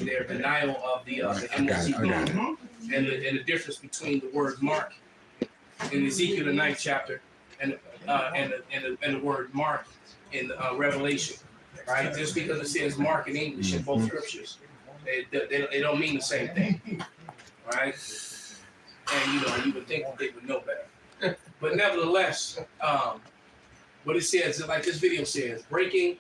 their denial of the MOC and the difference between the word mark in Ezekiel the 9th chapter and the word mark in Revelation, right? Just because it says mark in English in both scriptures, they don't mean the same thing, right? And you would think that they would know better, but nevertheless, what it says, like this video says, breaking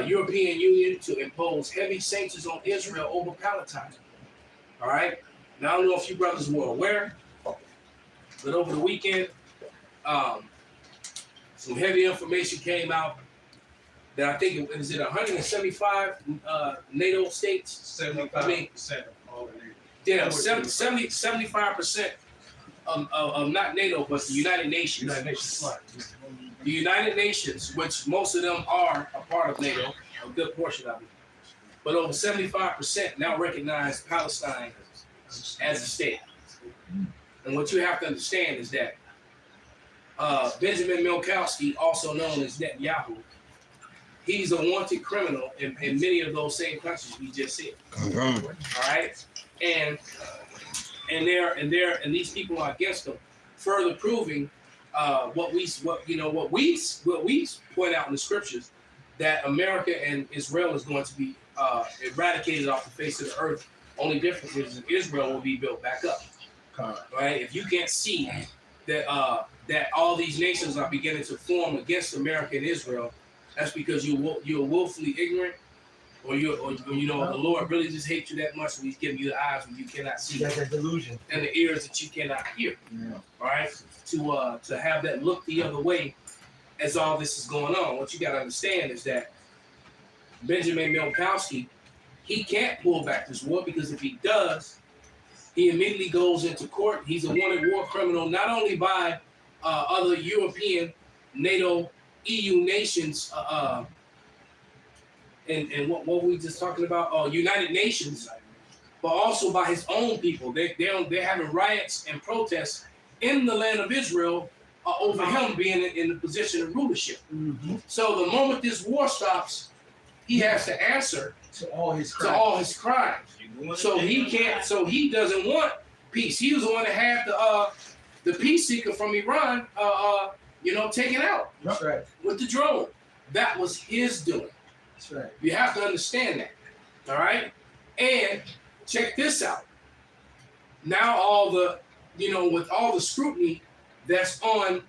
European Union to impose heavy sanctions on Israel over Palestine. All right. Now I don't know if you brothers were aware, but over the weekend, some heavy information came out that I think it was 175 NATO states. 75% of all the NATO. Yeah, 75% of not NATO, but the United Nations. The United Nations, which most of them are a part of NATO, a good portion of it, but over 75% now recognize Palestine as a state. And what you have to understand is that Benjamin Milkowski, also known as Netanyahu, he's a wanted criminal in many of those same countries we just said. All right, and these people are against him, further proving what we point out in the scriptures, that America and Israel is going to be eradicated off the face of the earth. Only difference is Israel will be built back up. Right? If you can't see that that all these nations are beginning to form against America and Israel, that's because you're willfully ignorant, or the Lord really just hates you that much, and He's giving you the eyes when you cannot see, that's a delusion, and the ears that you cannot hear. Yeah. All right, to have that look the other way as all this is going on. What you got to understand is that Benjamin Milkowski, he can't pull back this war, because if he does, he immediately goes into court. He's a wanted war criminal, not only by other European, NATO, EU nations, and what were we just talking about? United Nations, but also by his own people. They're having riots and protests in the land of Israel over him being in the position of rulership. Mm-hmm. So the moment this war stops, he has to answer to all his crimes. So he can't. So he doesn't want peace. He was the one that had the peace seeker from Iran, taken out. That's right. With the drone. That was his doing. That's right. You have to understand that. All right. And check this out. Now with all the scrutiny that's on,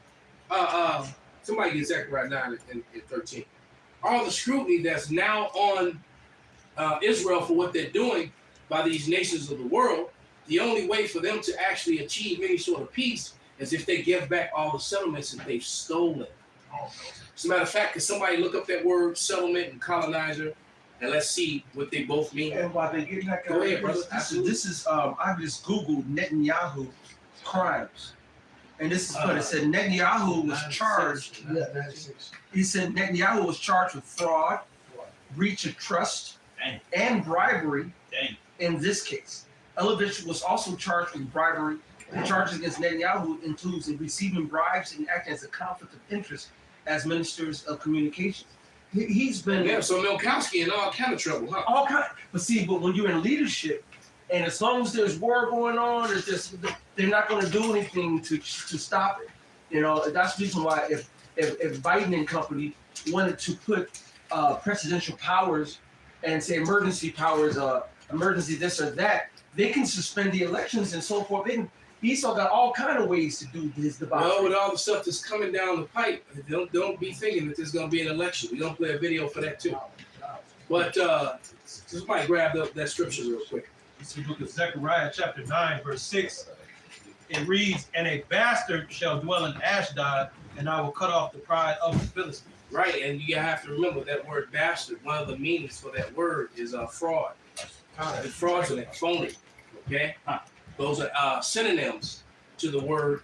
somebody get Zechariah 9 and 13. All the scrutiny that's now on Israel for what they're doing by these nations of the world, the only way for them to actually achieve any sort of peace is if they give back all the settlements that they've stolen. As a matter of fact, can somebody look up that word settlement and colonizer, and let's see what they both mean? And while they get that, go ahead, brother. This is I just Googled Netanyahu crimes. And this is what it said. Netanyahu was charged. He said Netanyahu was charged with fraud, breach of trust, and bribery. In this case, Elovich was also charged with bribery. The charges against Netanyahu includes receiving bribes and acting as a conflict of interest as ministers of communications. He's been so Milkowski in all kind of trouble, huh? All kind. But when you're in leadership, and as long as there's war going on, it's just they're not going to do anything to stop it. That's the reason why if Biden and company wanted to put presidential powers and say emergency powers, emergency this or that, they can suspend the elections and so forth. Esau got all kind of ways to do his debauchery. Well, with all the stuff that's coming down the pipe, don't be thinking that there's going to be an election. We're going to play a video for that too. But somebody grab that scripture real quick. It's the book of Zechariah chapter 9, verse 6. It reads, "And a bastard shall dwell in Ashdod, and I will cut off the pride of the Philistines." Right, and you have to remember that word bastard, one of the meanings for that word is fraud. It's fraudulent, phony, okay? Those are synonyms to the word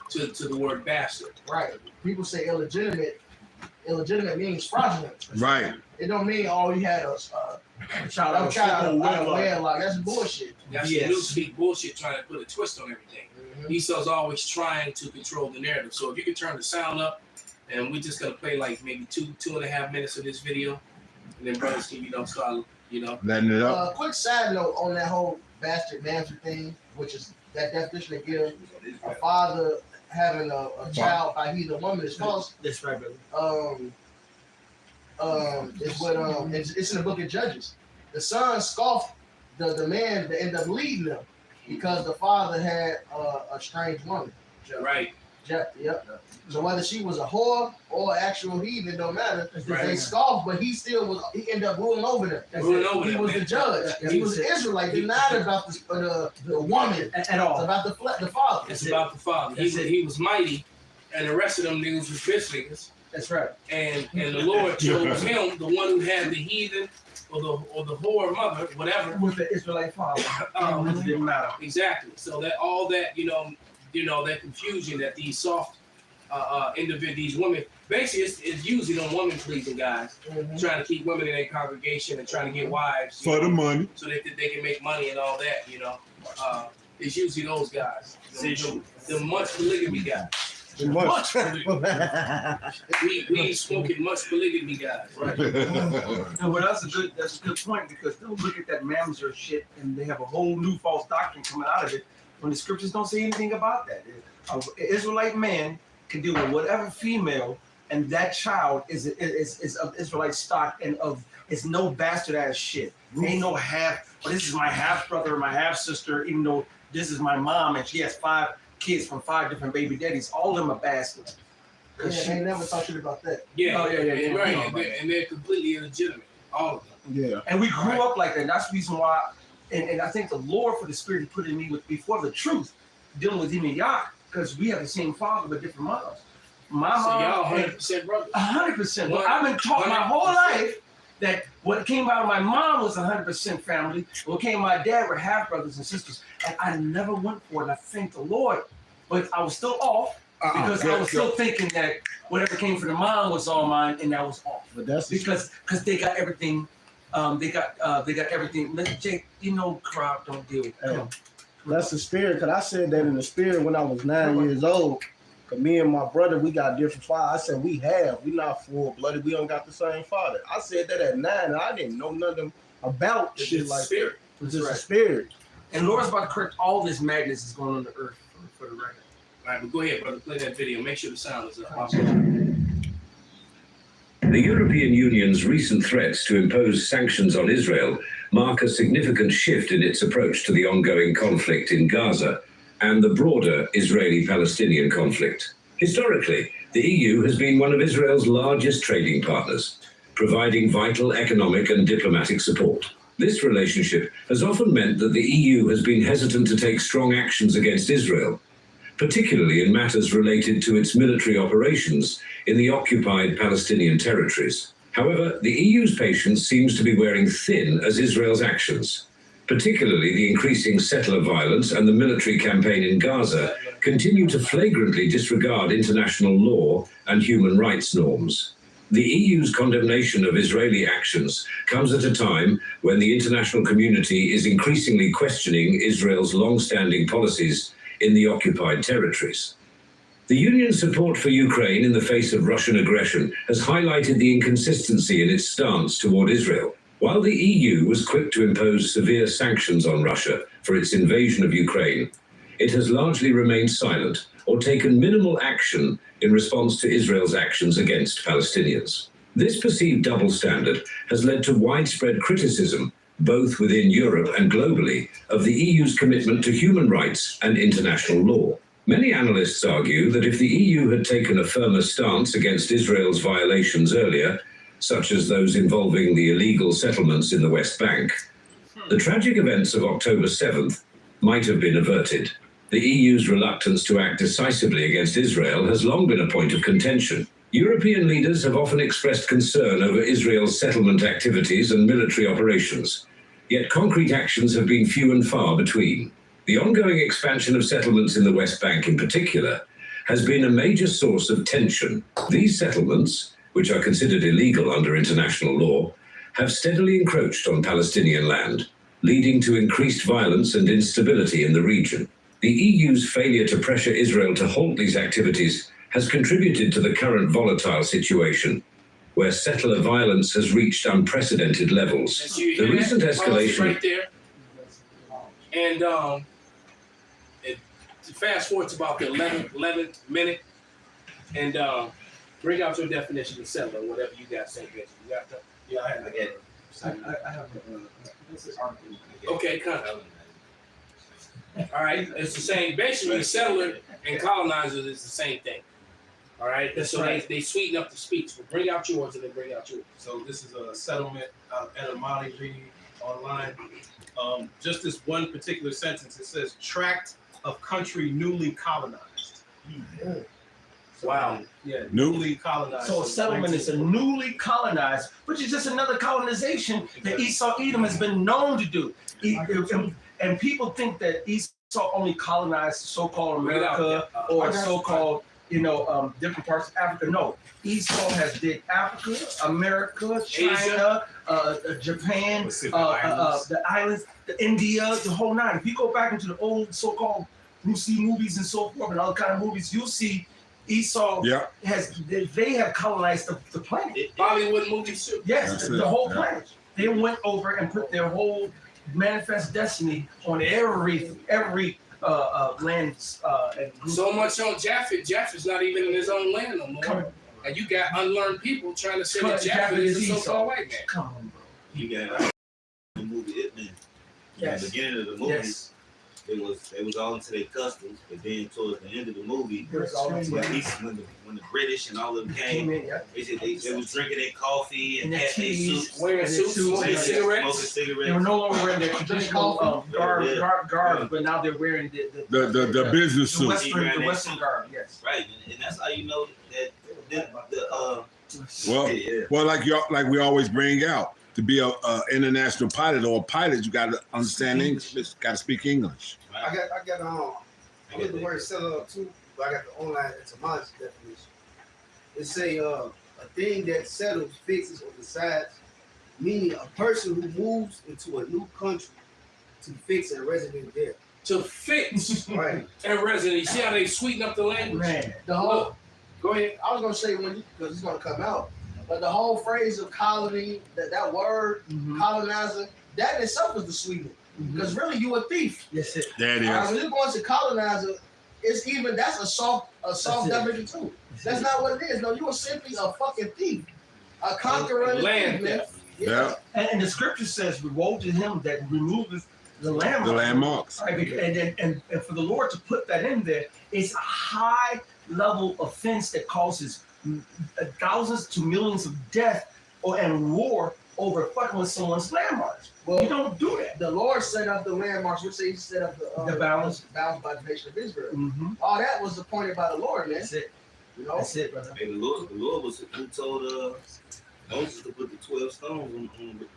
to the word bastard. Right. People say illegitimate. Illegitimate means fraudulent. Right. It don't mean you had a child out of wedlock. That's bullshit. That's the newspeak bullshit trying to put a twist on everything. Mm-hmm. Esau's always trying to control the narrative. So if you can turn the sound up, and we're just gonna play like maybe two and a half minutes of this video, and then brothers can start You know. Letting it up. Quick side note on that whole bastard mansion thing, which is that definition they give a father having a child by either woman is false. That's right, brother. It's what it's in the book of Judges. The son scoffed the man that ended up leading them because the father had a strange woman. Right. Yep. So whether she was a whore or actual heathen, don't matter. Right. They scoffed, but he ended up ruling over them. He was the judge. He was an Israelite. They're not about the woman At all. It's about the father. It's about the father. He was mighty, and the rest of them niggas was bitch niggas. That's right. And the Lord chose him, the one who had the heathen or the whore mother, whatever. With the Israelite father. It didn't matter. Exactly. So that all that that confusion that these soft individuals, these women, basically it's usually them women pleasing guys, trying to keep women in their congregation and trying to get wives For the money. so that they can make money and all that. It's usually those guys, the much polygamy guys. Much. We ain't smoking much polygamy guys. Right. And well, that's a good point because they'll look at that mamzer shit and they have a whole new false doctrine coming out of it when the scriptures don't say anything about that. An Israelite man can deal with whatever female, and that child is of Israelite stock and it's no bastard ass shit. Ain't no half. Well, this is my half brother or my half sister, even though this is my mom and she has 5 kids from 5 different baby daddies. All of them are bastards. Yeah, they never talk shit about that. Yeah, Oh, yeah. Right, and they're completely illegitimate, all of them. Yeah. And we grew up like that. And that's the reason why, and I think the Lord for the Spirit he put in me before the truth, dealing with him and Yah, because we have the same father but different mothers. My So mom, y'all 100% brothers. 100%. Well, I've been taught my whole life that what came out of my mom was 100% family. What came out of my dad were half brothers and sisters. And I never went for it. And I thank the Lord. But I was still off because I was still thinking that whatever came from the mom was all mine, and that was off. But that's Because they got everything. They got everything. Jake, crop don't deal with it. Come on. That's the spirit, because I said that in the spirit when I was 9 years old. Because me and my brother, we got different fathers. I said, we not full-blooded. We don't got the same father. I said that at 9, and I didn't know nothing about shit like spirit. that. It's just a spirit. And the Lord's about to correct all this madness that's going on the earth for the record. All right, but go ahead, brother. Play that video. Make sure the sound is up. The European Union's recent threats to impose sanctions on Israel mark a significant shift in its approach to the ongoing conflict in Gaza and the broader Israeli-Palestinian conflict. Historically, the EU has been one of Israel's largest trading partners, providing vital economic and diplomatic support. This relationship has often meant that the EU has been hesitant to take strong actions against Israel, particularly in matters related to its military operations in the occupied Palestinian territories. However, the EU's patience seems to be wearing thin as Israel's actions, particularly the increasing settler violence and the military campaign in Gaza, continue to flagrantly disregard international law and human rights norms. The EU's condemnation of Israeli actions comes at a time when the international community is increasingly questioning Israel's long-standing policies in the occupied territories. The Union's support for Ukraine in the face of Russian aggression has highlighted the inconsistency in its stance toward Israel. While the EU was quick to impose severe sanctions on Russia for its invasion of Ukraine, it has largely remained silent or taken minimal action in response to Israel's actions against Palestinians. This perceived double standard has led to widespread criticism, both within Europe and globally, of the EU's commitment to human rights and international law. Many analysts argue that if the EU had taken a firmer stance against Israel's violations earlier, such as those involving the illegal settlements in the West Bank, the tragic events of October 7th might have been averted. The EU's reluctance to act decisively against Israel has long been a point of contention. European leaders have often expressed concern over Israel's settlement activities and military operations, yet concrete actions have been few and far between. The ongoing expansion of settlements in the West Bank in particular has been a major source of tension. These settlements, which are considered illegal under international law, have steadily encroached on Palestinian land, leading to increased violence and instability in the region. The EU's failure to pressure Israel to halt these activities has contributed to the current volatile situation. where settler violence has reached unprecedented levels. And so you The hear recent that policy escalation. right there. And to fast forward to about the 11th minute, and bring out your definition of settler, whatever you got, St. Vincent. You got that? Yeah, I get it. I have this article. Okay, kind of. All right, it's the same. Basically, settler and colonizer is the same thing. All right, That's so right. they sweeten up the speech. So bring out yours and then bring out yours. So this is a settlement etymology reading online. Just this one particular sentence, it says tract of country newly colonized. So, Wow. Yeah, New- newly colonized. So a settlement is a newly colonized, which is just another colonization that Esau Edom has been known to do. And people think that Esau only colonized so-called Bring it out, America yeah. or so-called, different parts of Africa. No, Esau has did Africa, America, China, Japan, Pacific Islands. the islands, the India, the whole nine. If you go back into the old so-called Lucy movies and so forth and other kind of movies, you'll see Esau Yeah. they have colonized the planet. Bollywood movies too. Yes, That's the it, whole yeah. planet. They went over and put their whole manifest destiny on every land and group. So much on Japheth. Japheth's not even in his own land no Come more. on, And you got unlearned people trying to say that Japheth Japheth is is a Esau. so-called white man. come on, bro. You got the movie It Man. Yes. At the beginning of the movie, Yes. they was all into their customs, but then towards the end of the movie, There's all these when the British and all of them came came, in, yeah. they was drinking their coffee and And had their their teas. soups, Wearing And suits, suits, smoking yeah. smoking cigarettes. They were cigarettes. no longer wearing their traditional garb, but now they're wearing The business the suit. Western garb. Yes. Right, and that's how you know that Well, well, like we always bring out, to be a international pilot or a pilot, you got to understand English. You got to speak English. I got I get the word settler too, but I got the online etymology definition. It say a thing that settles, fixes, or decides, meaning a person who moves into a new country to fix a resident there. To fix Right. a resident. You see how they sweeten up the language? Man. The whole, Go ahead. I was gonna say because it's gonna come out, but the whole phrase of colony, that word colonizer, that in itself is the sweetener. Because really, you a thief. Yes, it. That All right, is. when you're going to colonizer, that's a soft That's it. definition too. That's not what it is. No, you are simply a fucking thief, a conqueror, and a Land thief, man. theft. Yeah. And the scripture says, "Woe to him that removeth the landmark." The landmarks. Right, and for the Lord to put that in there, it's a high level offense that causes thousands to millions of death and war over fucking with someone's landmarks. Well, You don't do that. the Lord set up the landmarks, which he set up The balance. by the nation of Israel. Mm-hmm. All that was appointed by the Lord, man. That's it. You know, That's it, brother. the Lord was who told Moses to put the 12 stones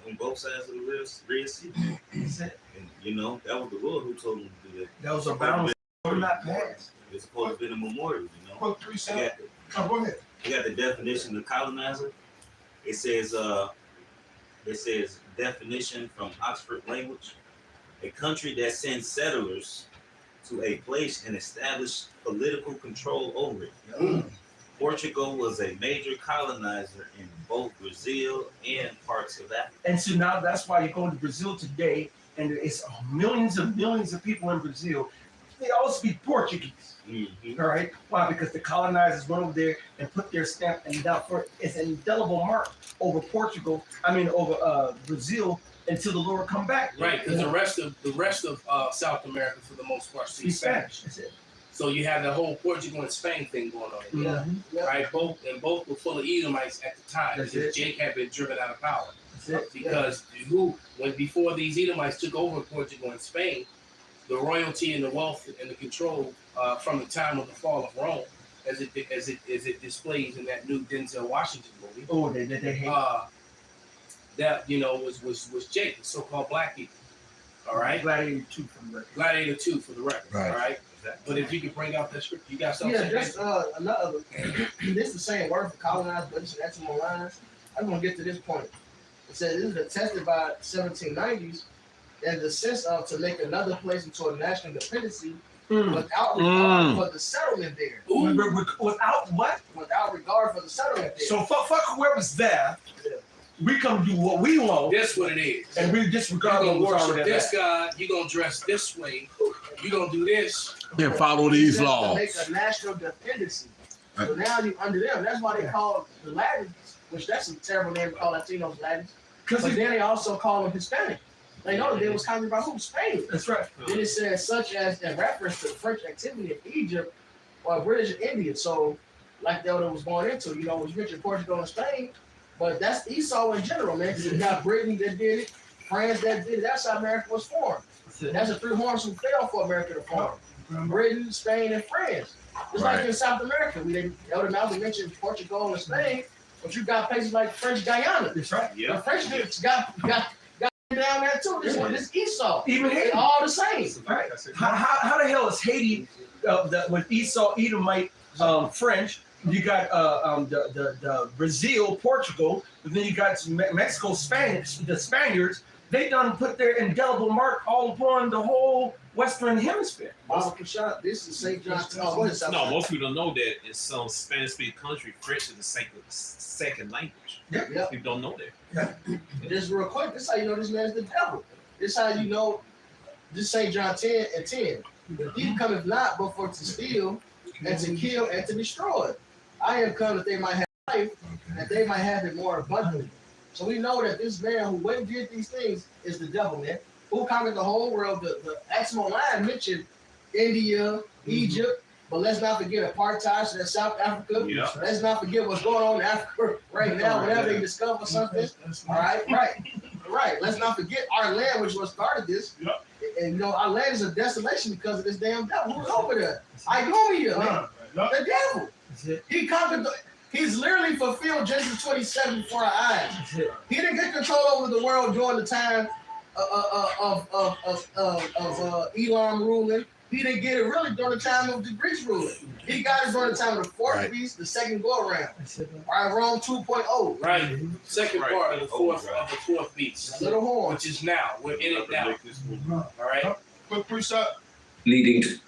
on both sides of the Red Sea. That's it. And that was the Lord who told him to do that. That was a balance. Not passed. It's supposed to be a memorial, you know. Well, 3 I cents. got, Go ahead. I got the definition of colonizer. It says definition from Oxford language. A country that sends settlers to a place and establish political control over it. Portugal was a major colonizer in both Brazil and parts of Africa. And so now that's why you go to Brazil today, and it's millions and millions of people in Brazil. They all speak Portuguese. Mm-hmm. All right. Why? Because the colonizers went over there and put their stamp and down for it's an indelible mark over over Brazil until the Lord come back. Right, because the rest of South America, for the most part, speak Speak Spanish. Spanish. That's it. So you have the whole Portugal and Spain thing going on. Yeah. Right, both were full of Edomites at the time. That's Because it. Jake had been driven out of power. That's it. Because before these Edomites took over Portugal and Spain, the royalty and the wealth and the control from the time of the fall of Rome, as it displays in that new Denzel Washington movie, Oh, they hate. that was Jake, the so-called black people. All right, Gladiator 2 from the Gladiator 2 for the record. Right. All right, but if you could bring out that script, you got something. Yeah, to just say? another. This is the same word for colonize, but it's etymology lines. I'm gonna get to this point. It says this is attested by 1790s, and the sense of to make another place into a national dependency without regard for the settlement there. Without what? Without regard for the settlement there. So fuck whoever's there. Yeah. We come do what we want, That's what it is. and we You're disregard gonna what's worship already this there. God. You're gonna dress this way. You're gonna do this. And follow these To laws. make a national dependency. So now you under them. That's why they call the Latins, which that's a terrible name to call Latinos Latins. But then they also call them Hispanic. They know that they was coming by who? Spain. That's right. Then it says such as in reference to French activity in Egypt or British and India. So like that was going into, it was rich in Portugal and Spain. But that's Esau in general, man. Because you got Britain that did it, France that did it. That's how America was formed. That's the three horns who fell for America to form. Britain, Spain, and France. Just like in South America, Elder Malcolm mentioned Portugal and Spain, but you got places like French Guyana. That's right. Yeah. The French got down there too. This Esau. Even They Haiti. all the same. Right. How the hell is Haiti with Esau, Edomite, French? You got the Brazil, Portugal, but then you got Mexico, the Spaniards. They done put their indelible mark all upon the whole Western Hemisphere. This is St. John. No, most people don't know that in some Spanish-speaking country, French is the second language. Yeah. People don't know that. Just real quick, this is how you know this man's the devil. This is how you know this St. John 10:10. The thief cometh not but for to steal and to kill and to destroy. I am come that they might have life, that they might have it more abundantly. So we know that this man who went and did these things is the devil, man. Who conquered the whole world. The Exmo line mentioned India, Egypt, but let's not forget apartheid, so that's South Africa. Yeah. Let's not forget what's going on in Africa right now. Whenever they discover something, all right. Let's not forget our land, which was started this. Yep. And our land is a desolation because of this damn devil. Who's over there? Idumea, man. The devil. He conquered. He's literally fulfilled Genesis 27 before our eyes. He didn't get control over the world during the time of Elam ruling. He didn't get it really during the time of the Greeks ruling. He got it during the time of the fourth beast, the second go around. All right, Rome 2.0. Right. Second part of the fourth beast. Little horn. Which is now. We're in it now. All right. Quick precept. Leading to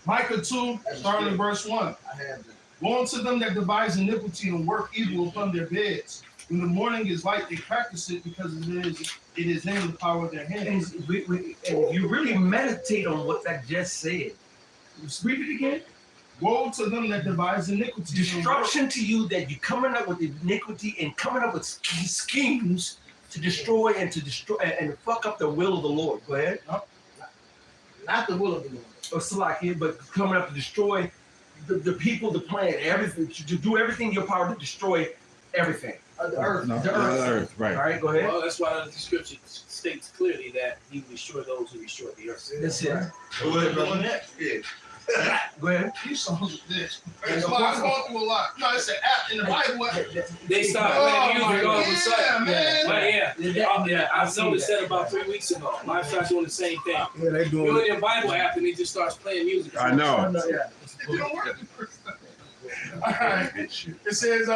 Micah 2, starting in verse 1. I have that. Woe unto them that devise iniquity and work evil upon their beds. When the morning is light, they practice it because it is in the power of their hands. And if you really meditate on what that just said, just read it again. Woe to them that devise iniquity. Destruction to you that you're coming up with iniquity and coming up with schemes to destroy and to fuck up the will of the Lord. Go ahead. Not the will of the Lord. Or Salakia, but coming up to destroy the people, the planet, everything, to do everything in your power to destroy everything. The earth. The earth. Right. All right, go ahead. Well, that's why the scripture states clearly that he will destroy those who destroy the earth. That's it. Go ahead, brother. Yeah. Go ahead. You sons of this. That's why I'm going through a lot. No, it's an app in the Bible. They started playing music all of a sudden. man. Yeah, I noticed that about 3 weeks ago. Mine started doing the same thing. Yeah, they You're doing in your Bible app and it just starts playing music. I know. Yeah. It don't work. All right. It says,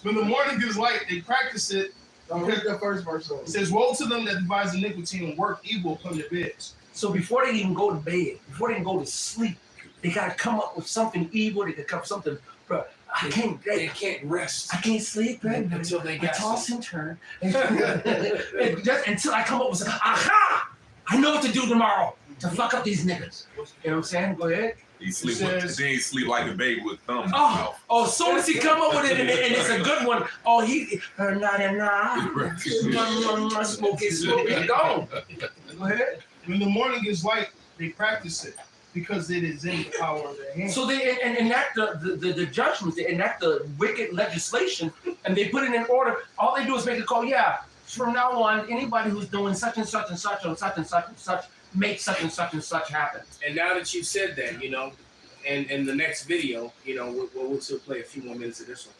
when the morning is light, they practice it. Don't read the first verse. It says, woe to them that devise iniquity and work evil upon their beds. So before they even go to bed, before they even go to sleep, they gotta come up with something evil. They could come up with something, bro. They can't rest I can't sleep, man. until they I got toss something. and turn. And just until I come up with something. Aha! I know what to do tomorrow to fuck up these niggas. You know what I'm saying? Go ahead. He sleep It with, says- then he sleep like a baby with thumb in his mouth. Oh, as soon as he come up with it and it's a good one, oh, smoke it, gone. Go ahead. When the morning is light, they practice it because it is in the power of their hands. So they enact the judgments, they enact the wicked legislation, and they put it in order. All they do is make a call. Yeah, from now on, anybody who's doing such and such and such on such and such and such, make such and such and such happen. And now that you said that, and in the next video, we'll still play a few more minutes of this one.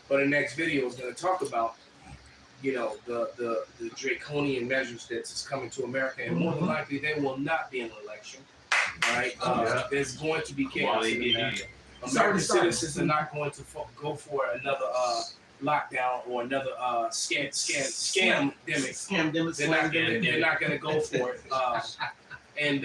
But the next video is going to talk about, the draconian measures that's coming to America, and more than likely there will not be an election. All right, there's going to be chaos in America. American citizens are not going to go for another lockdown or another scam-demic. Scam them. They're not going to go for it. And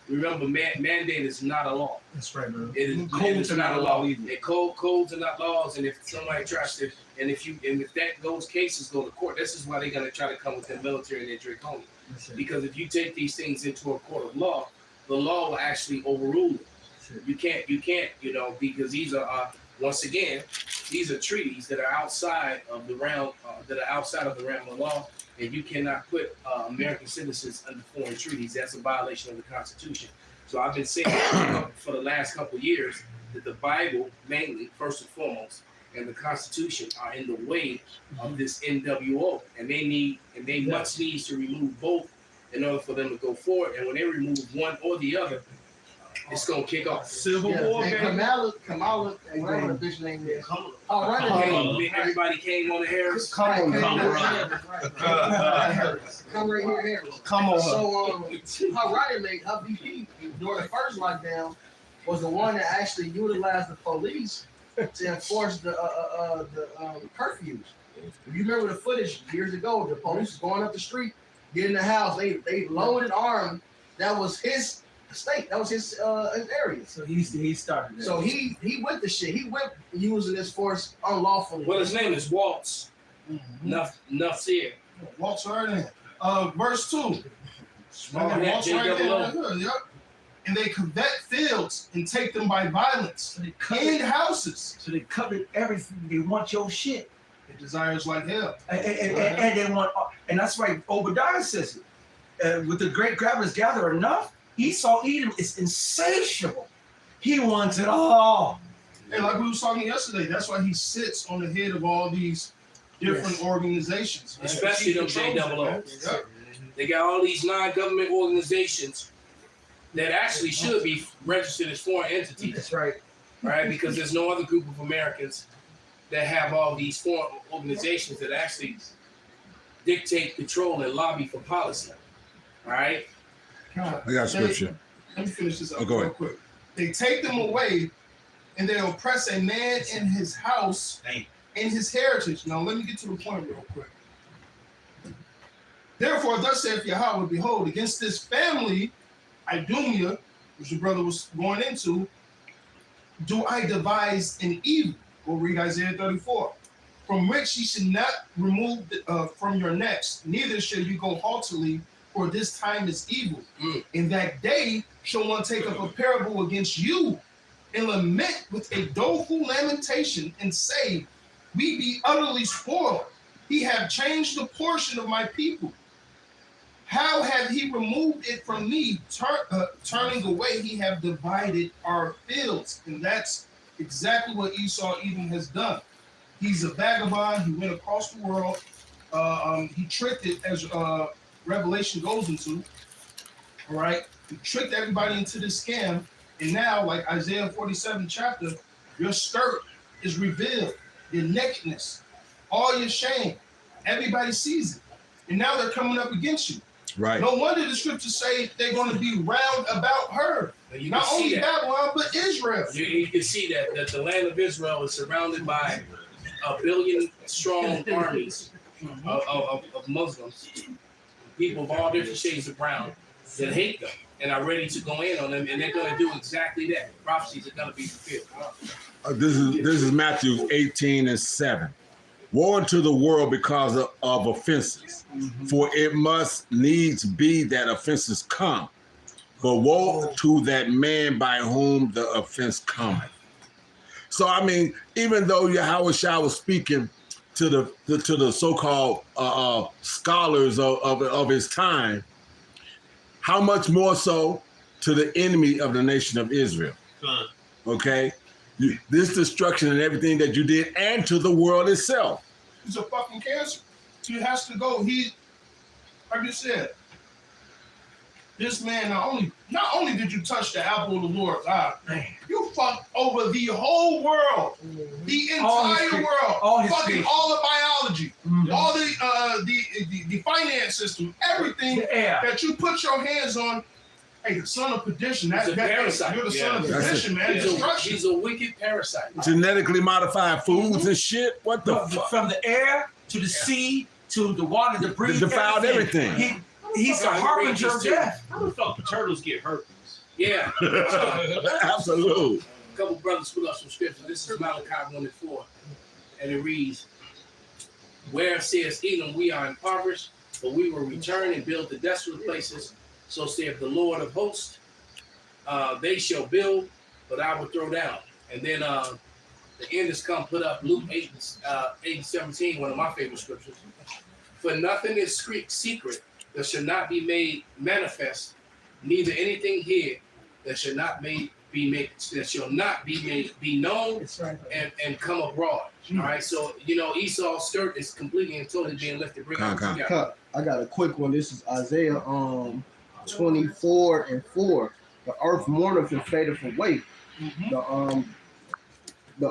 Remember, mandate is not a law. That's right, bro. It is Codes are not a law either. Codes are not laws, and if somebody tries to, and if those cases go to court, this is why they're gonna try to come with their military and their draconian. Because if you take these things into a court of law, the law will actually overrule it. You can't, because these are once again, these are treaties that are outside of the realm, of law, and you cannot put American citizens under foreign treaties. That's a violation of the Constitution. So I've been saying for the last couple of years that the Bible, mainly, first and foremost, and the Constitution are in the way of this NWO, and they much needs to remove both in order for them to go forward. And when they remove one or the other, it's gonna kick off. Civil War, and Kamala, whatever the bitch name is. Everybody came on the Harris. Come right here, Harris. Come on. So her running mate, her VP during the first lockdown was the one that actually utilized the police to enforce the curfews. If you remember the footage years ago, the police was going up the street, get in the house, they loaded armed. That was his state. That was his area. So he started that. So he went the shit. He went using this force unlawfully. Well, his name is Waltz. Nuff's here. Waltz right in. Verse 2. Waltz right in. Yep. And they covet fields and take them by violence. And houses. So they covered everything. They want your shit. It desires like hell. And they want, and that's why Obadiah says it. With the great grabbers gather enough, Esau Edom is insatiable. He wants it all. And like we was talking yesterday, that's why he sits on the head of all these different organizations. Right? Especially them JOOs. Yep. They got all these non-government organizations that actually should be registered as foreign entities. That's right. Right? Because there's no other group of Americans that have all these foreign organizations that actually dictate, control, and lobby for policy. All right? I got scripture. Let me finish this up go real ahead. quick. They take them away and they oppress a man in his house and his heritage. Now let me get to the point real quick. Therefore, thus saith Yahweh, behold, against this family, Idumea, which your brother was going into, do I devise an evil. Go read Isaiah 34. From which ye should not remove from your necks, neither shall you go haughtily, for this time is evil. In that day shall one take up a parable against you, and lament with a doleful lamentation, and say, we be utterly spoiled. He have changed the portion of my people. How have he removed it from me? Turning away, he have divided our fields. And that's exactly what Esau Edom has done. He's a vagabond. He went across the world. He tricked it, as Revelation goes into. All right? He tricked everybody into this scam. And now, like Isaiah 47 chapter, your skirt is revealed. Your nakedness, all your shame. Everybody sees it. And now they're coming up against you. Right. No wonder the scriptures say they're going to be round about her. Not only Babylon, but Israel. You can see that the land of Israel is surrounded by a billion-strong armies of Muslims, people of all different shades of brown that hate them and are ready to go in on them, and they're going to do exactly that. Prophecies are going to be fulfilled. This is Matthew 18:7. Woe unto the world because of offenses, for it must needs be that offenses come. But woe to that man by whom the offense cometh. So I mean, even though Yahweh Shah was speaking to the so-called scholars of his time, how much more so to the enemy of the nation of Israel? Okay. This destruction and everything that you did, and to the world itself. He's a fucking cancer. He has to go. He, like you said, this man not only did you touch the apple of the Lord's eye, you fucked over the whole world, the entire world, all of biology, all the finance system, everything that you put your hands on. Hey, the son of perdition. He's a parasite. You're the son of perdition, man. He's a wicked parasite. Genetically modified foods and shit. What the fuck? From the air to the sea to the water to breathe. Defiled everything. He's a harbinger of death. How the fuck turtles get herpes? Yeah. Absolutely. A couple brothers put up some scripture. This is Malachi 1:4, and it reads, "Where says Edom, we are impoverished, but we will return and build the desolate places. So saith the Lord of hosts, they shall build, but I will throw down." And then the end has come, put up Luke 8:17, one of my favorite scriptures. "For nothing is secret that shall not be made manifest, neither anything hid that shall not be known and come abroad." All right, so Esau's skirt is completely and totally being lifted. Bring it together. I got a quick one. This is Isaiah 24:4. The earth mourneth and fadeth away. The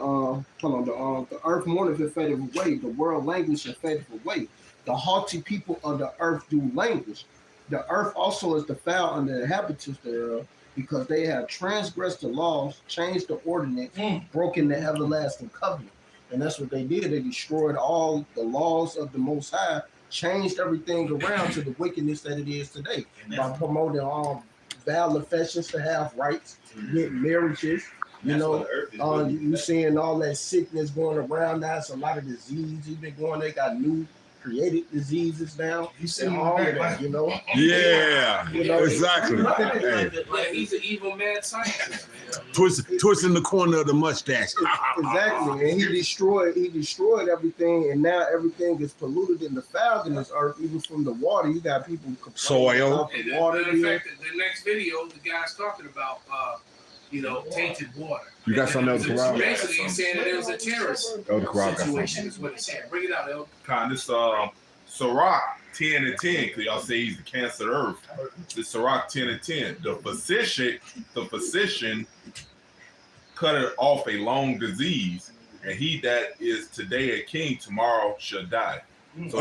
earth mourneth and fadeth away. The world languish and fadeth away. The haughty people of the earth do languish. The earth also is defiled under the inhabitants thereof, because they have transgressed the laws, changed the ordinance, broken the everlasting covenant. And that's what they did. They destroyed all the laws of the Most High, changed everything around to the wickedness that it is today by promoting vile affections to have rights, get marriages. You seeing all that sickness going around now. It's a lot of disease even going. They got new created diseases now. You see all of that, Yeah, exactly. Yeah, he's an evil mad scientist, man. Twisting the corner of the mustache. Exactly, and he destroyed everything, and now everything is polluted and defiled in this earth, even from the water. You got people complaining Soil. about the water. In fact, the next video, the guy's talking about tainted water. You got something else to rob? Basically, he's saying that it was a terrorist situation. Is what he's saying. Bring it out, El. This Sirach 10:10, because y'all say he's the cancer of the earth. The Sirach 10:10. The physician cut it off a long disease, and he that is today a king, tomorrow shall die. So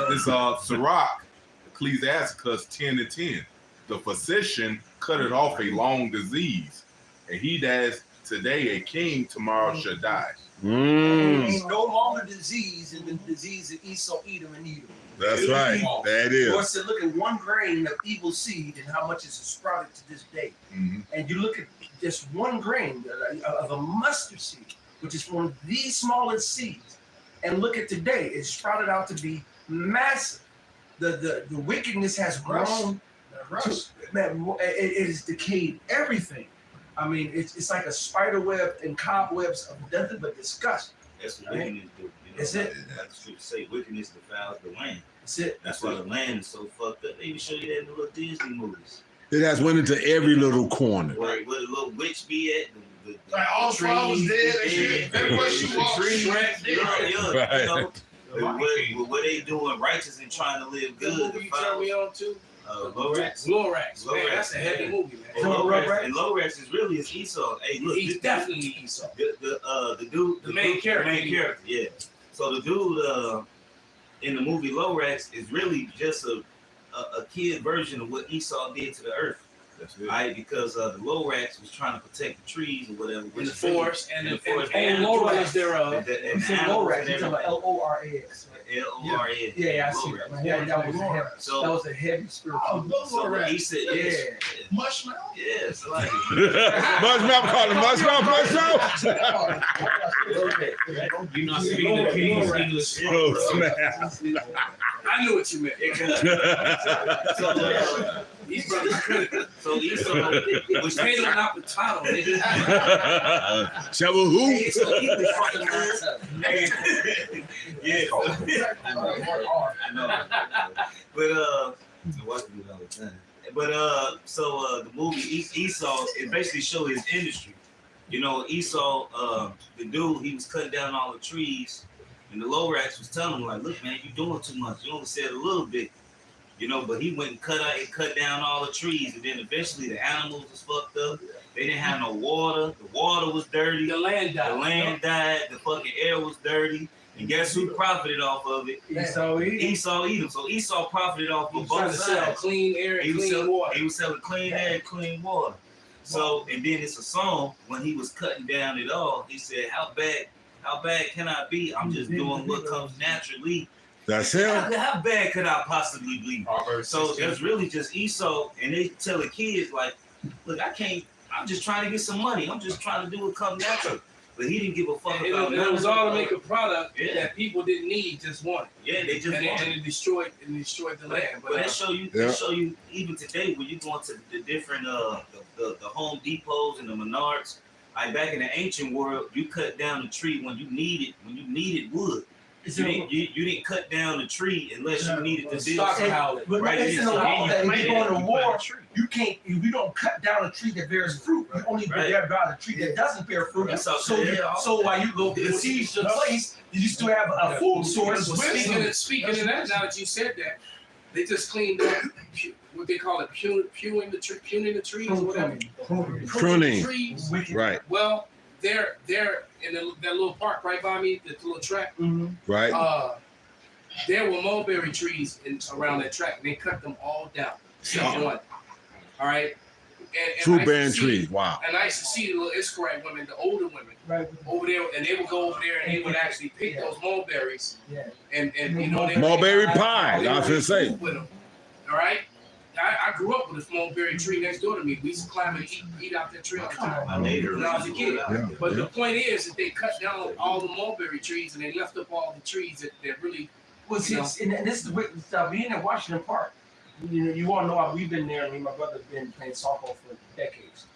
this Sirach, Ecclesiasticus 10:10. The physician cut it off a long disease, and he that is today a king, tomorrow shall die. It's no longer disease in the disease of Esau, Edom, and Edom. That's right. That is. Lord said, look at one grain of evil seed and how much it's sprouted to this day. And you look at just one grain of a mustard seed, which is one of the smallest seeds, and look at today, it's sprouted out to be massive. The wickedness has grown. It has decayed everything. I mean, it's like a spider web and cobwebs of nothing but disgust. That's what wickedness do. That's it. That's true to say. Wickedness defiles the land. That's it. That's why the land is so fucked up. They even show you that in the little Disney movies. It has went into every little corner. Where the little witch be at. Like all flowers dead and shit. Everywhere she walks, what they doing righteous and trying to live good. What movie you turn me on to? Lorax. Man, that's a heavy movie, man. And Lorax is really Esau. Hey, look, he's definitely Esau. The dude, the main character. Yeah. So the dude in the movie Lorax is really just a kid version of what Esau did to the earth. That's it. Right, because the Lorax was trying to protect the trees or whatever. In the forest and the Lorax thereof. Lorax, you're talking about L-O-R-A-X. L-O-R-A. Yeah, I see that. That was a heavy spiritual. He said, Marshmallow? Yes, like Mushmouth, call him Mushmouth. You're not speaking the King's English. Oh, snap. I knew what you meant. These brothers critical. So Esau, which paid him not the title, nigga. Shovel who? Yeah. I know. But the movie Esau, it basically showed his industry. Esau, the dude, he was cutting down all the trees, and the Lorax was telling him, like, look, man, you're doing too much. You only said a little bit. But he went and cut down all the trees, and then eventually the animals was fucked up. They didn't have no water. The water was dirty. The land died. The fucking air was dirty. And guess who profited off of it? Esau Edom. So Esau profited off of both sides. Clean air and clean water. He was selling clean air and clean water. So, and then it's a song when he was cutting down it all. He said, "How bad can I be? I'm just doing what comes naturally." That's him. How bad could I possibly be? So there's really just Esau, and they tell the kids, like, look, I can't. I'm just trying to get some money. I'm just trying to do it come natural. But he didn't give a fuck about it was all to make a product Yeah. that people didn't need, just wanted. Yeah, they just and wanted. it destroyed the land. But that show you, that show you even today when you go into the different the Home Depots and the Menards. Like back in the ancient world, you cut down the tree when you needed wood. You didn't cut down the tree unless you needed to build stockpile it. But right. it's in the law that if you go to war, you can't. If you don't cut down a tree that bears fruit, you only bear down a tree that doesn't bear fruit. That's So while you go besiege the place, you still have a food source. Speaking of that, now that you said that, they just cleaned up what they call it, pruning the trees, whatever. Pruning. Trees. Right. Well, they're in that little park right by me, the little track. Right. There were mulberry trees around that track. They cut them all down, except one. All right. And Fruit bearing trees. Wow. And I used to see the little Israelite women, the older women, over there, and they would go over there and they would actually pick those mulberries. And you know, mulberry pie. I was gonna say. With them. All right. I grew up with a mulberry tree next door to me. We used to climb and eat out that tree all the time when I was a kid. But the point is that they cut down all the mulberry trees and they left up all the trees that really. Well, see, and this is the way being in Washington Park. You all know how we've been there. I mean, my brother's been playing softball for decades.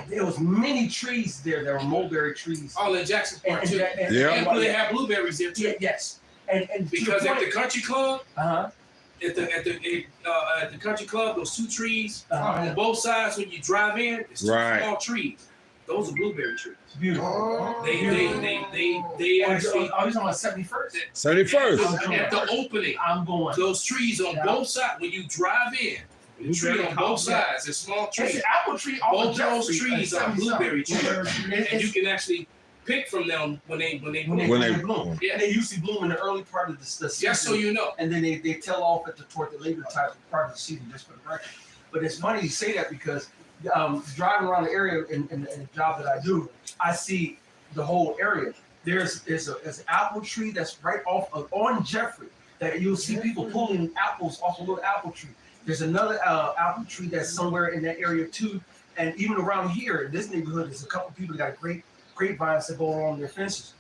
There was many trees there. There were mulberry trees. All in Jackson Park too. And they have blueberries there too. Yes. And because at the country club, at the country club, those two trees on both sides when you drive in, it's two small trees. Those are blueberry trees. Beautiful. They actually. Are you talking about 71st? 71st. At the opening, I'm going. Those trees on both sides when you drive in. The tree on both sides, it's small trees. It's an apple tree. Both of those trees are blueberry trees, and you can actually pick from them when they bloom. Yeah. And they usually bloom in the early part of the season. Just so you know. And then they tail off toward the later part of the season, just for the record. But it's funny you say that because driving around the area in the job that I do, I see the whole area. There's an apple tree that's right off on Jeffrey that you'll see people pulling apples off a little apple tree. There's another apple tree that's somewhere in that area too. And even around here in this neighborhood, there's a couple people that got great grapevines that go along their fences.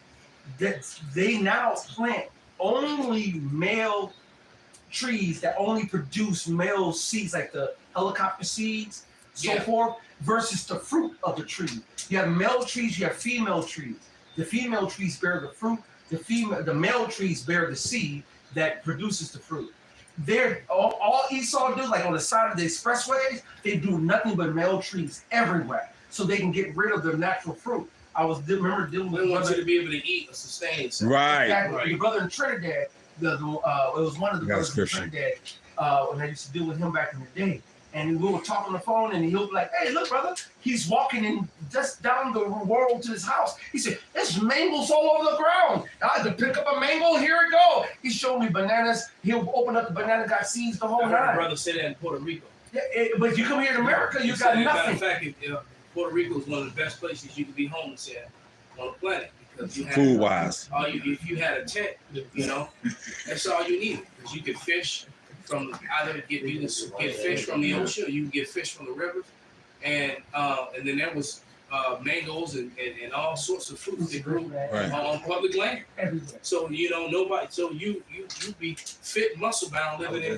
They now plant only male trees that only produce male seeds, like the helicopter seeds, so forth, versus the fruit of the tree. You have male trees, you have female trees. The female trees bear the fruit. The male trees bear the seed that produces the fruit. They're all Esau does, like on the side of the expressways, they do nothing but male trees everywhere, so they can get rid of their natural fruit. I remember dealing with. They want you to be able to eat or sustain yourself. Right. Exactly. The brother in Trinidad, it was one of the brothers in Trinidad, when I used to deal with him back in the day. And we were talking on the phone, and he'll be like, "Hey, look, brother, he's walking in just down the road to his house." He said, "There's mangoes all over the ground. I had to pick up a mango. Here we go." He showed me bananas. He'll open up the banana, got seeds the whole I heard a nine. brother say that in Puerto Rico. Yeah, but you come here to America, you got nothing. In fact, Puerto Rico is one of the best places you could be homeless at on the planet because you have food wise. If you had a tent, that's all you needed because you could fish. You get fish from the ocean, or you can get fish from the rivers, and then there was mangoes and all sorts of fruits that grew on public land. So nobody. So you be fit, muscle bound living in.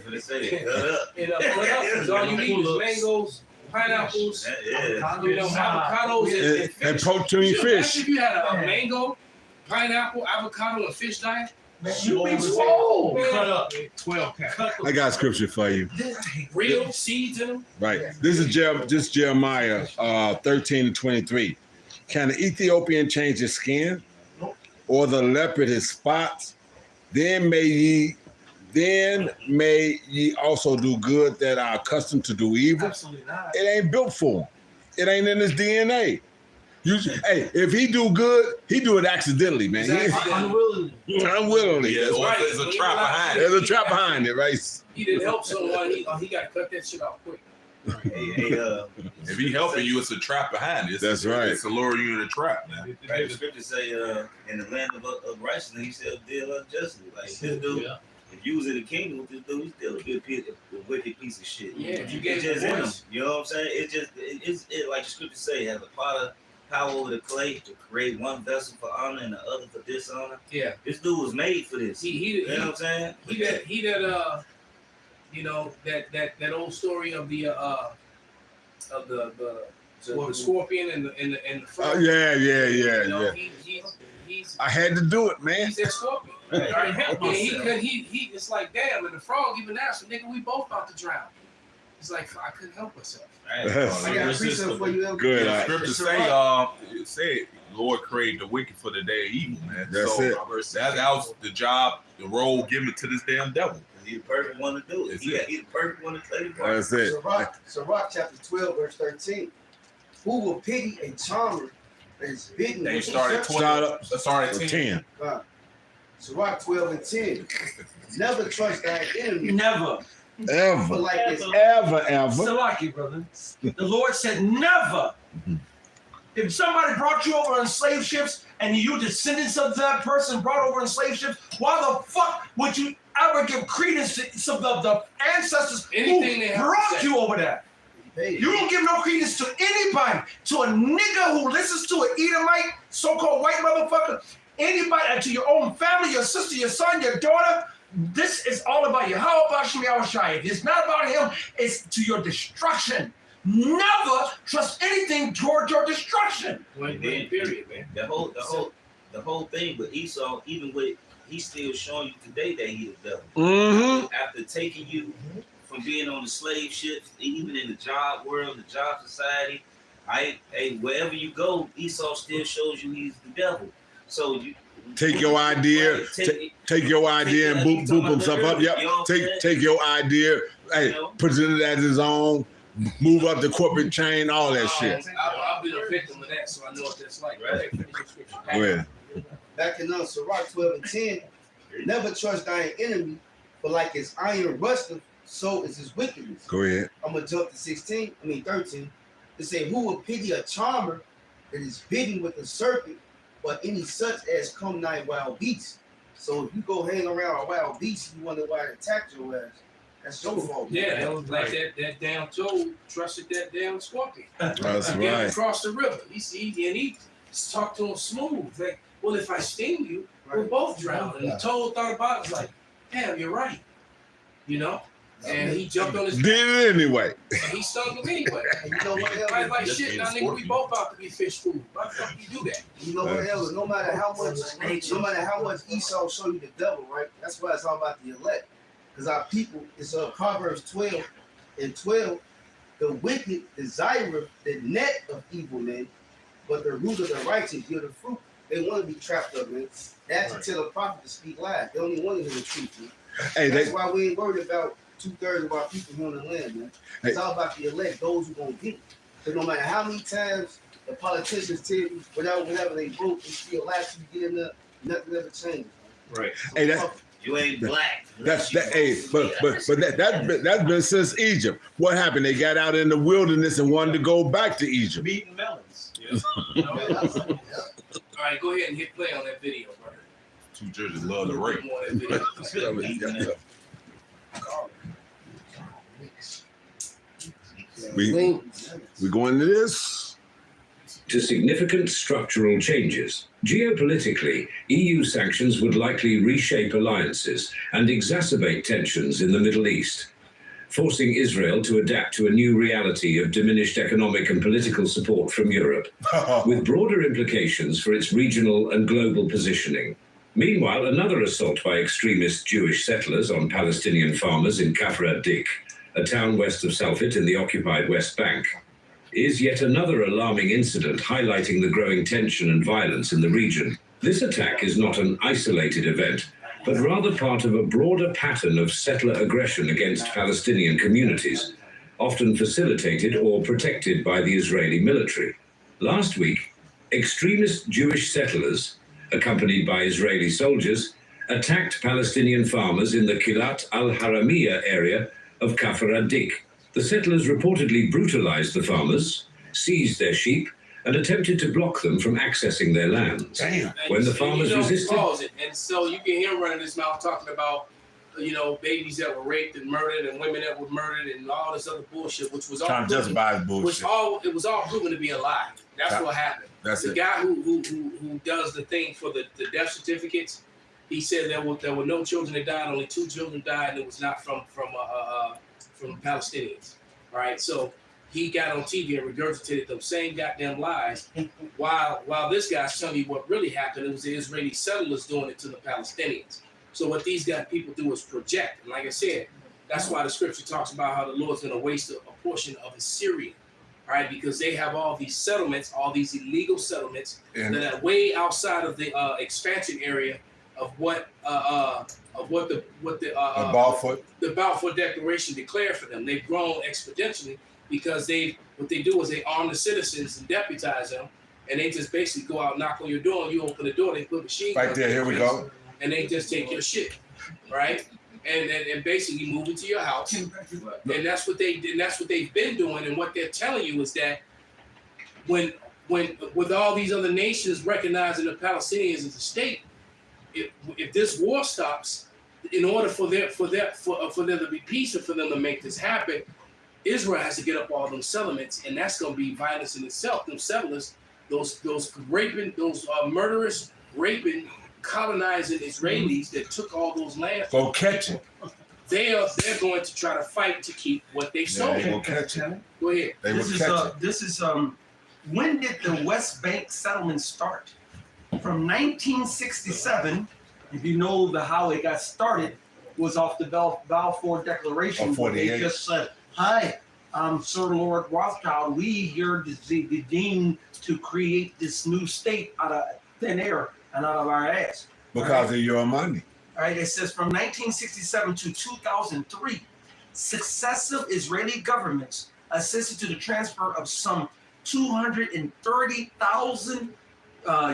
All you need is mangoes, pineapples, avocados, and fish. And protein fish. If you had a mango, pineapple, avocado, and fish diet. You be swole. Cut up 12 pounds. I got scripture for you. Real seeds in them. Right. This is Jeremiah 13:23. Can the Ethiopian change his skin, or the leopard his spots? Then may ye also do good that are accustomed to do evil. Absolutely not. It ain't built for him. It ain't in his DNA. If he do good, he do it accidentally, man. Exactly. Unwillingly. Yeah, or there's a trap behind it. There's a trap behind it, right? He didn't help someone. He got to cut that shit off quick. If he helping you, it's a trap behind it. That's right. It's to lure you in a trap, man. Right, the scripture say, in the land of righteousness, he shall deal unjustly. Like this dude, if you was in the kingdom with this dude, he's still a wicked piece of shit. Yeah, if you It's get just in him. voice. You know what I'm saying? It's just it like the scripture say, has the potter power over the clay to create one vessel for honor and the other for dishonor. Yeah. This dude was made for this. You know what I'm saying? You know, that old story of the scorpion and the frog. Yeah. You know, he's I had to do it, man. he's that scorpion. Right. And he it's like, damn, and the frog even asked him, nigga, we both about to drown. It's like, I couldn't help myself. I got a precept for you. Good. The scripture say, it said, Lord created the wicked for the day of evil, man. That's so it. That was the job, the role given to this damn devil. He's the perfect one to do it. He's the perfect one to play the part. That's it. Sirach chapter 12, verse 13. Who will pity a charmer that is bitten They with started deception? 12. Started 10. Sirach 12 and 10. Never trust thy enemy. Never. Ever. Like this. Ever. Salaki, brother. The Lord said never. If somebody brought you over on slave ships and you descendants of that person brought over on slave ships, why the fuck would you ever give credence to some of the ancestors Anything they who have to brought say. you over there? You don't give no credence to anybody, to a nigga who listens to an Edomite, so-called white motherfucker, anybody, to your own family, your sister, your son, your daughter. This is all about you. How about Shemi Awashai? If it's not about him, it's to your destruction. Never trust anything toward your destruction. Period, man. The whole thing with Esau, even with he's still showing you today that he the devil. Mm-hmm. After taking you from being on the slave ships, even in the job world, the job society, wherever you go, Esau still shows you he's the devil. So you Take your idea, take your idea and boop himself up. Yep. Take your idea, hey, present it as his own, move up the corporate chain, all that shit. I've been a victim of that, so I know what that's like. Right? Go ahead. Back in Sirach 12 and 10. Never trust thine enemy, for like his iron rusteth, so is his wickedness. Go ahead. I'm gonna jump to 13. It say, who will pity a charmer that is bitten with a serpent, or any such as come nigh wild beasts? So if you go hang around a wild beast, you wonder why it attacked your ass. That's your fault. Yeah, that was like that damn toad trusted that damn scorpion. That's Again, right. across the river. He talked to him smooth. Like, well, if I sting you, we'll both drown. And the toad thought about it, was like, damn, you're right. You know? And he jumped on his Did it anyway. and he stung him anyway. And you know what else? Like shit, now nigga, we both about to be fish food. Why the fuck you do that? You know what else? No matter how much Esau show you the devil, right? That's why it's all about the elect. Because our people, it's Proverbs 12 and 12. The wicked desire the net of evil men, but the root of the righteous give the fruit. They want to be trapped up, man. That's to tell a prophet to speak lies. They only want to hear the truth, man. Hey, That's why we ain't worried about 2/3 of our people here on the land, man. It's all about the elect, those who gonna get it. Because no matter how many times the politicians tell you whatever they vote, they still last you get in there, nothing ever changes. Right. So Hey, that- you ain't black. That's that. Hey, but that's been since Egypt. What happened? They got out in the wilderness and wanted to go back to Egypt. Meat and melons. All right, go ahead and hit play on that video, brother. Two judges love the rape. More of that video. We going to this? To significant structural changes. Geopolitically, EU sanctions would likely reshape alliances and exacerbate tensions in the Middle East, forcing Israel to adapt to a new reality of diminished economic and political support from Europe, with broader implications for its regional and global positioning. Meanwhile, another assault by extremist Jewish settlers on Palestinian farmers in Kafr ad-Dik, a town west of Salfit in the occupied West Bank, is yet another alarming incident highlighting the growing tension and violence in the region. This attack is not an isolated event, but rather part of a broader pattern of settler aggression against Palestinian communities, often facilitated or protected by the Israeli military. Last week, extremist Jewish settlers, accompanied by Israeli soldiers, attacked Palestinian farmers in the Kilat al-Haramiyah area of Kafr ad-Dik. The settlers reportedly brutalized the farmers, seized their sheep, and attempted to block them from accessing their lands. Damn. When the farmers resisted... Pause it. And so you can hear him running his mouth talking about babies that were raped and murdered and women that were murdered and all this other bullshit, which was all Trying to justify his bullshit. it was all proven to be a lie. That's what happened. That's the it. guy who does the thing for the death certificates. He said there were no children that died, only 2 children died, and it was not from Palestinians. All right, so he got on TV and regurgitated those same goddamn lies, while this guy's telling you what really happened. It was the Israeli settlers doing it to the Palestinians. So what these people do is project, and like I said, that's why the scripture talks about how the Lord's going to waste a portion of Assyria. All right, because they have all these settlements, all these illegal settlements that are way outside of the expansion area of what the Balfour Declaration declared for them. They've grown exponentially because what they do is they arm the citizens and deputize them, and they just basically go out, knock on your door, and you open the door, they put machine guns right there. Here we go. And they just take your shit, right? And basically move into your house, and that's what they did. And that's what they've been doing. And what they're telling you is that when with all these other nations recognizing the Palestinians as a state, if this war stops, in order for there to be peace and for them to make this happen, Israel has to get up all them settlements, and that's going to be violence in itself. Them settlers, those raping, those murderous, raping, colonizing Israelis that took all those lands. Go catch it. They're going to try to fight to keep what they stole. They will catch it. Go ahead. This is when did the West Bank settlement start? From 1967. If you know how it got started, was off the Balfour Declaration. Where they just said, "Hi, I'm Sir Lord Rothschild. We here the deem to create this new state out of thin air and out of our ass because of your money." All right. It says from 1967 to 2003, successive Israeli governments assisted to the transfer of some 230,000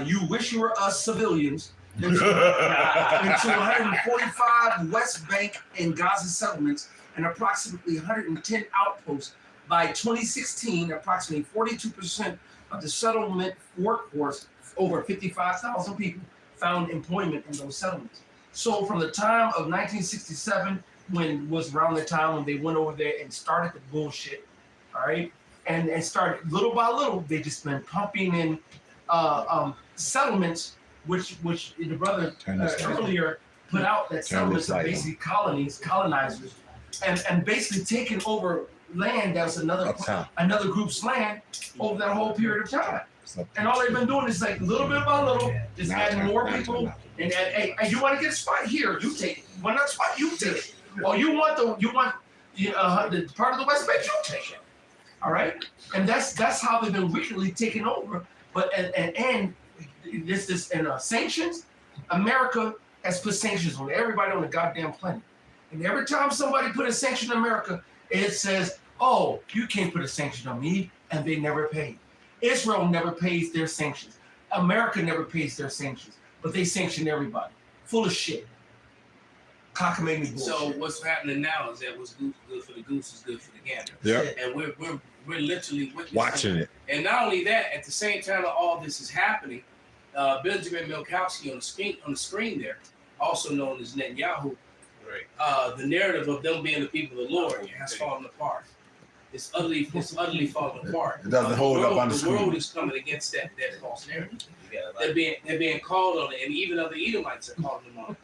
you wish you were us civilians into 145 West Bank and Gaza settlements and approximately 110 outposts. By 2016, approximately 42% of the settlement workforce, over 55,000 people, found employment in those settlements. So from the time of 1967, when was around the time when they went over there and started the bullshit, all right, and started little by little, they just been pumping in settlements, which the brother earlier put out that settlements are basically colonizers, and basically taking over land that was another group's land over that whole period of time. And all they've been doing is like little bit by little, just adding more people. And hey, you want to get a spot here? You take it. You want that spot? You take it. Or you want the part of the West Bank? You take it. All right. And that's how they've been wickedly taking over. But and this sanctions. America has put sanctions on everybody on the goddamn planet. And every time somebody put a sanction on America, it says, "Oh, you can't put a sanction on me," and they never pay. Israel never pays their sanctions. America never pays their sanctions, but they sanction everybody. Full of shit. Cockamamie bullshit. So what's happening now is that what's good for the goose is good for the gander. Yeah. And we're literally watching it. And not only that, at the same time that all this is happening, Benjamin Milkowski on the screen there, also known as Netanyahu, right? The narrative of them being the people of the Lord has fallen apart. It's utterly falling apart. It doesn't hold up on the screen. The world is coming against that false narrative. They're being called on it, and even other Edomites are calling them on it.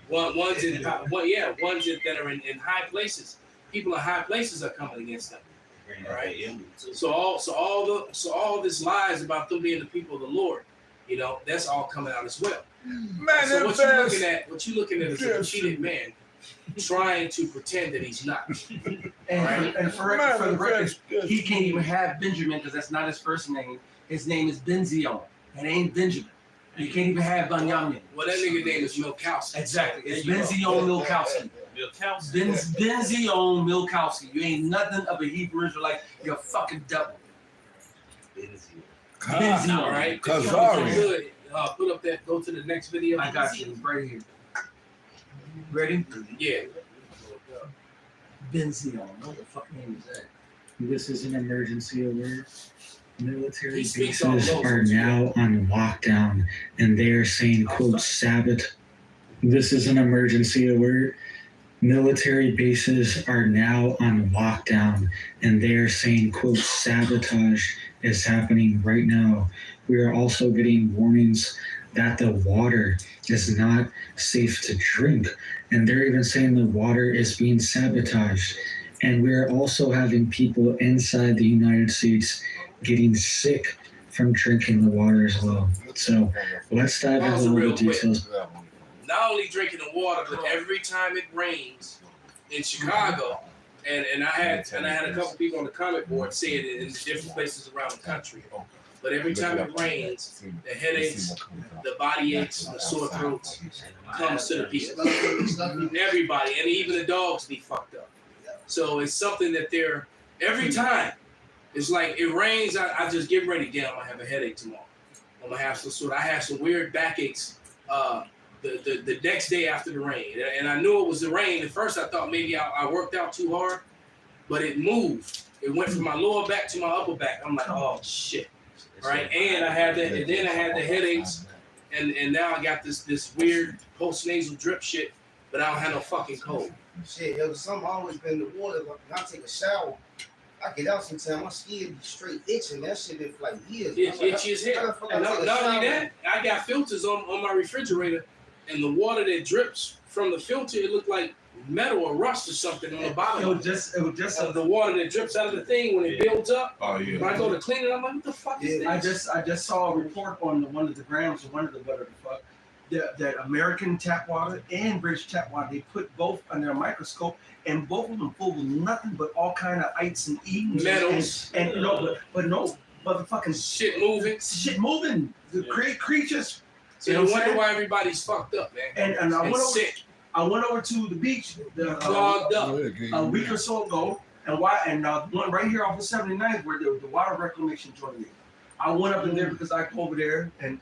Ones that are in high places. People in high places are coming against them. Right. So all this lies about them being the people of the Lord, that's all coming out as well. Man, so what you looking at is a cheated man trying to pretend that he's not. And for the record, he can't even have Benjamin because that's not his first name. His name is Benzion. It ain't Benjamin. You can't even have Benjamin. Well, that nigga name is Milkowski. Exactly. It's Benzion Milkowski. Benzion Milkowski. You ain't nothing of a Hebrew Israelite. You're a fucking devil. Benzion. All right. Good. Put up that. Go to the next video. I got you. It's right here. Ready? Yeah. Benzion. What the fuck name is that? This is an emergency alert. Military bases are now on lockdown, and they are saying, quote, This is an emergency alert. Military bases are now on lockdown, and they are saying, quote, sabotage is happening right now. We are also getting warnings that the water is not safe to drink, and they're even saying the water is being sabotaged. And we're also having people inside the United States getting sick from drinking the water as well. So let's dive into all the details. Not only drinking the water, but every time it rains in Chicago, and I had a couple people on the comment board saying it in different places around the country. But every time it rains, the headaches, the body aches, the sore throats comes to the people. Everybody, and even the dogs be fucked up. So it's something that they're every time. It's like it rains. I just get ready. Damn, I'm gonna have a headache tomorrow. I'm gonna have some sort. I had some weird backaches. The next day after the rain, and I knew it was the rain. At first, I thought maybe I worked out too hard, but it moved. It went from my lower back to my upper back. I'm like, oh shit, right? And I had that, and then I had the headaches, and now I got this weird post nasal drip shit, but I don't have no fucking cold. Shit, yo, something always been the water. Like, when I take a shower, I get out sometimes, my skin be straight itching. That shit is like years. It's itchy as hell. And not only that, I got filters on my refrigerator, and the water that drips from the filter, it looked like metal or rust or something on the bottom. It was just the water that drips out of the thing when it builds up. Oh yeah. When I go to clean it, I'm like, what the fuck is this? I just saw a report on one of the grams or one of the whatever the fuck that American tap water and British tap water, they put both under a microscope, and both of them full of nothing but all kind of ites and etons metals and no, but no motherfucking shit moving. The creatures. So you wonder why everybody's fucked up, man. And I went over, sick. I went over to the beach clogged up a week or so ago, and one right here off of 79th where the water reclamation joint is. I went up in there because I go over there and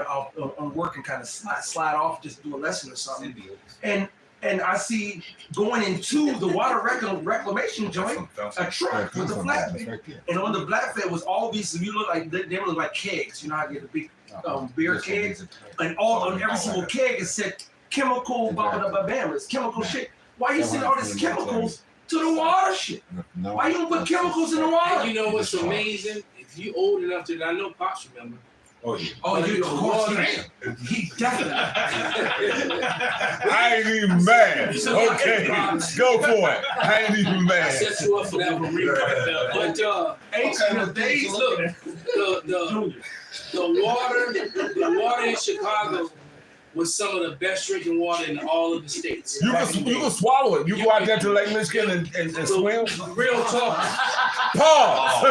I'll work and kind of slide off, just do a lesson or something. And I see going into the water reclamation joint a truck with a flatbed, and on the flatbed was all these. You look like they look like kegs. You know how you get the big beer kegs, and all on every single keg it said chemical babamas, chemical shit. Why you send all these chemicals to the water shit? Why you don't put chemicals in the water? And you know what's amazing? If you old enough to, I know Pops remember. Oh yeah. Oh, you of course he definitely. I ain't even mad. Okay, go for it. I ain't even I mad. set you up for that one. But days, look, the water in Chicago was some of the best drinking water in all of the states. You can swallow it. You go out there to Lake Michigan and swim. Real talk. Pause.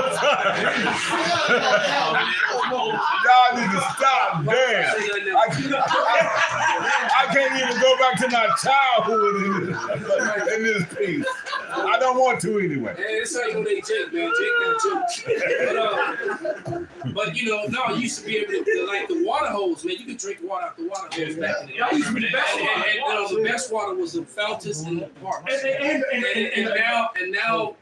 Y'all need to stop. Damn. I can't even go back to my childhood in this piece. I don't want to anyway. Hey, that's how you know they Jake, man. Jake that too. But you know, no, you used to be able to like the water hose, man. You could drink water out the water hose back in the day. And the best water was the fountains in the parks. And now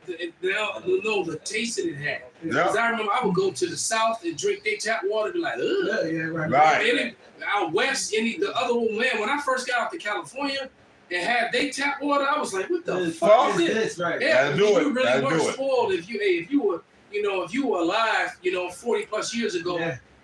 the taste that it had. Because I remember I would go to the south and drink their tap water, and be like, ugh. Right. Out west, the other old man, when I first got out to California and had they tap water, I was like, what the fuck is this? Right. Yeah, you really were spoiled if you were alive, 40 plus years ago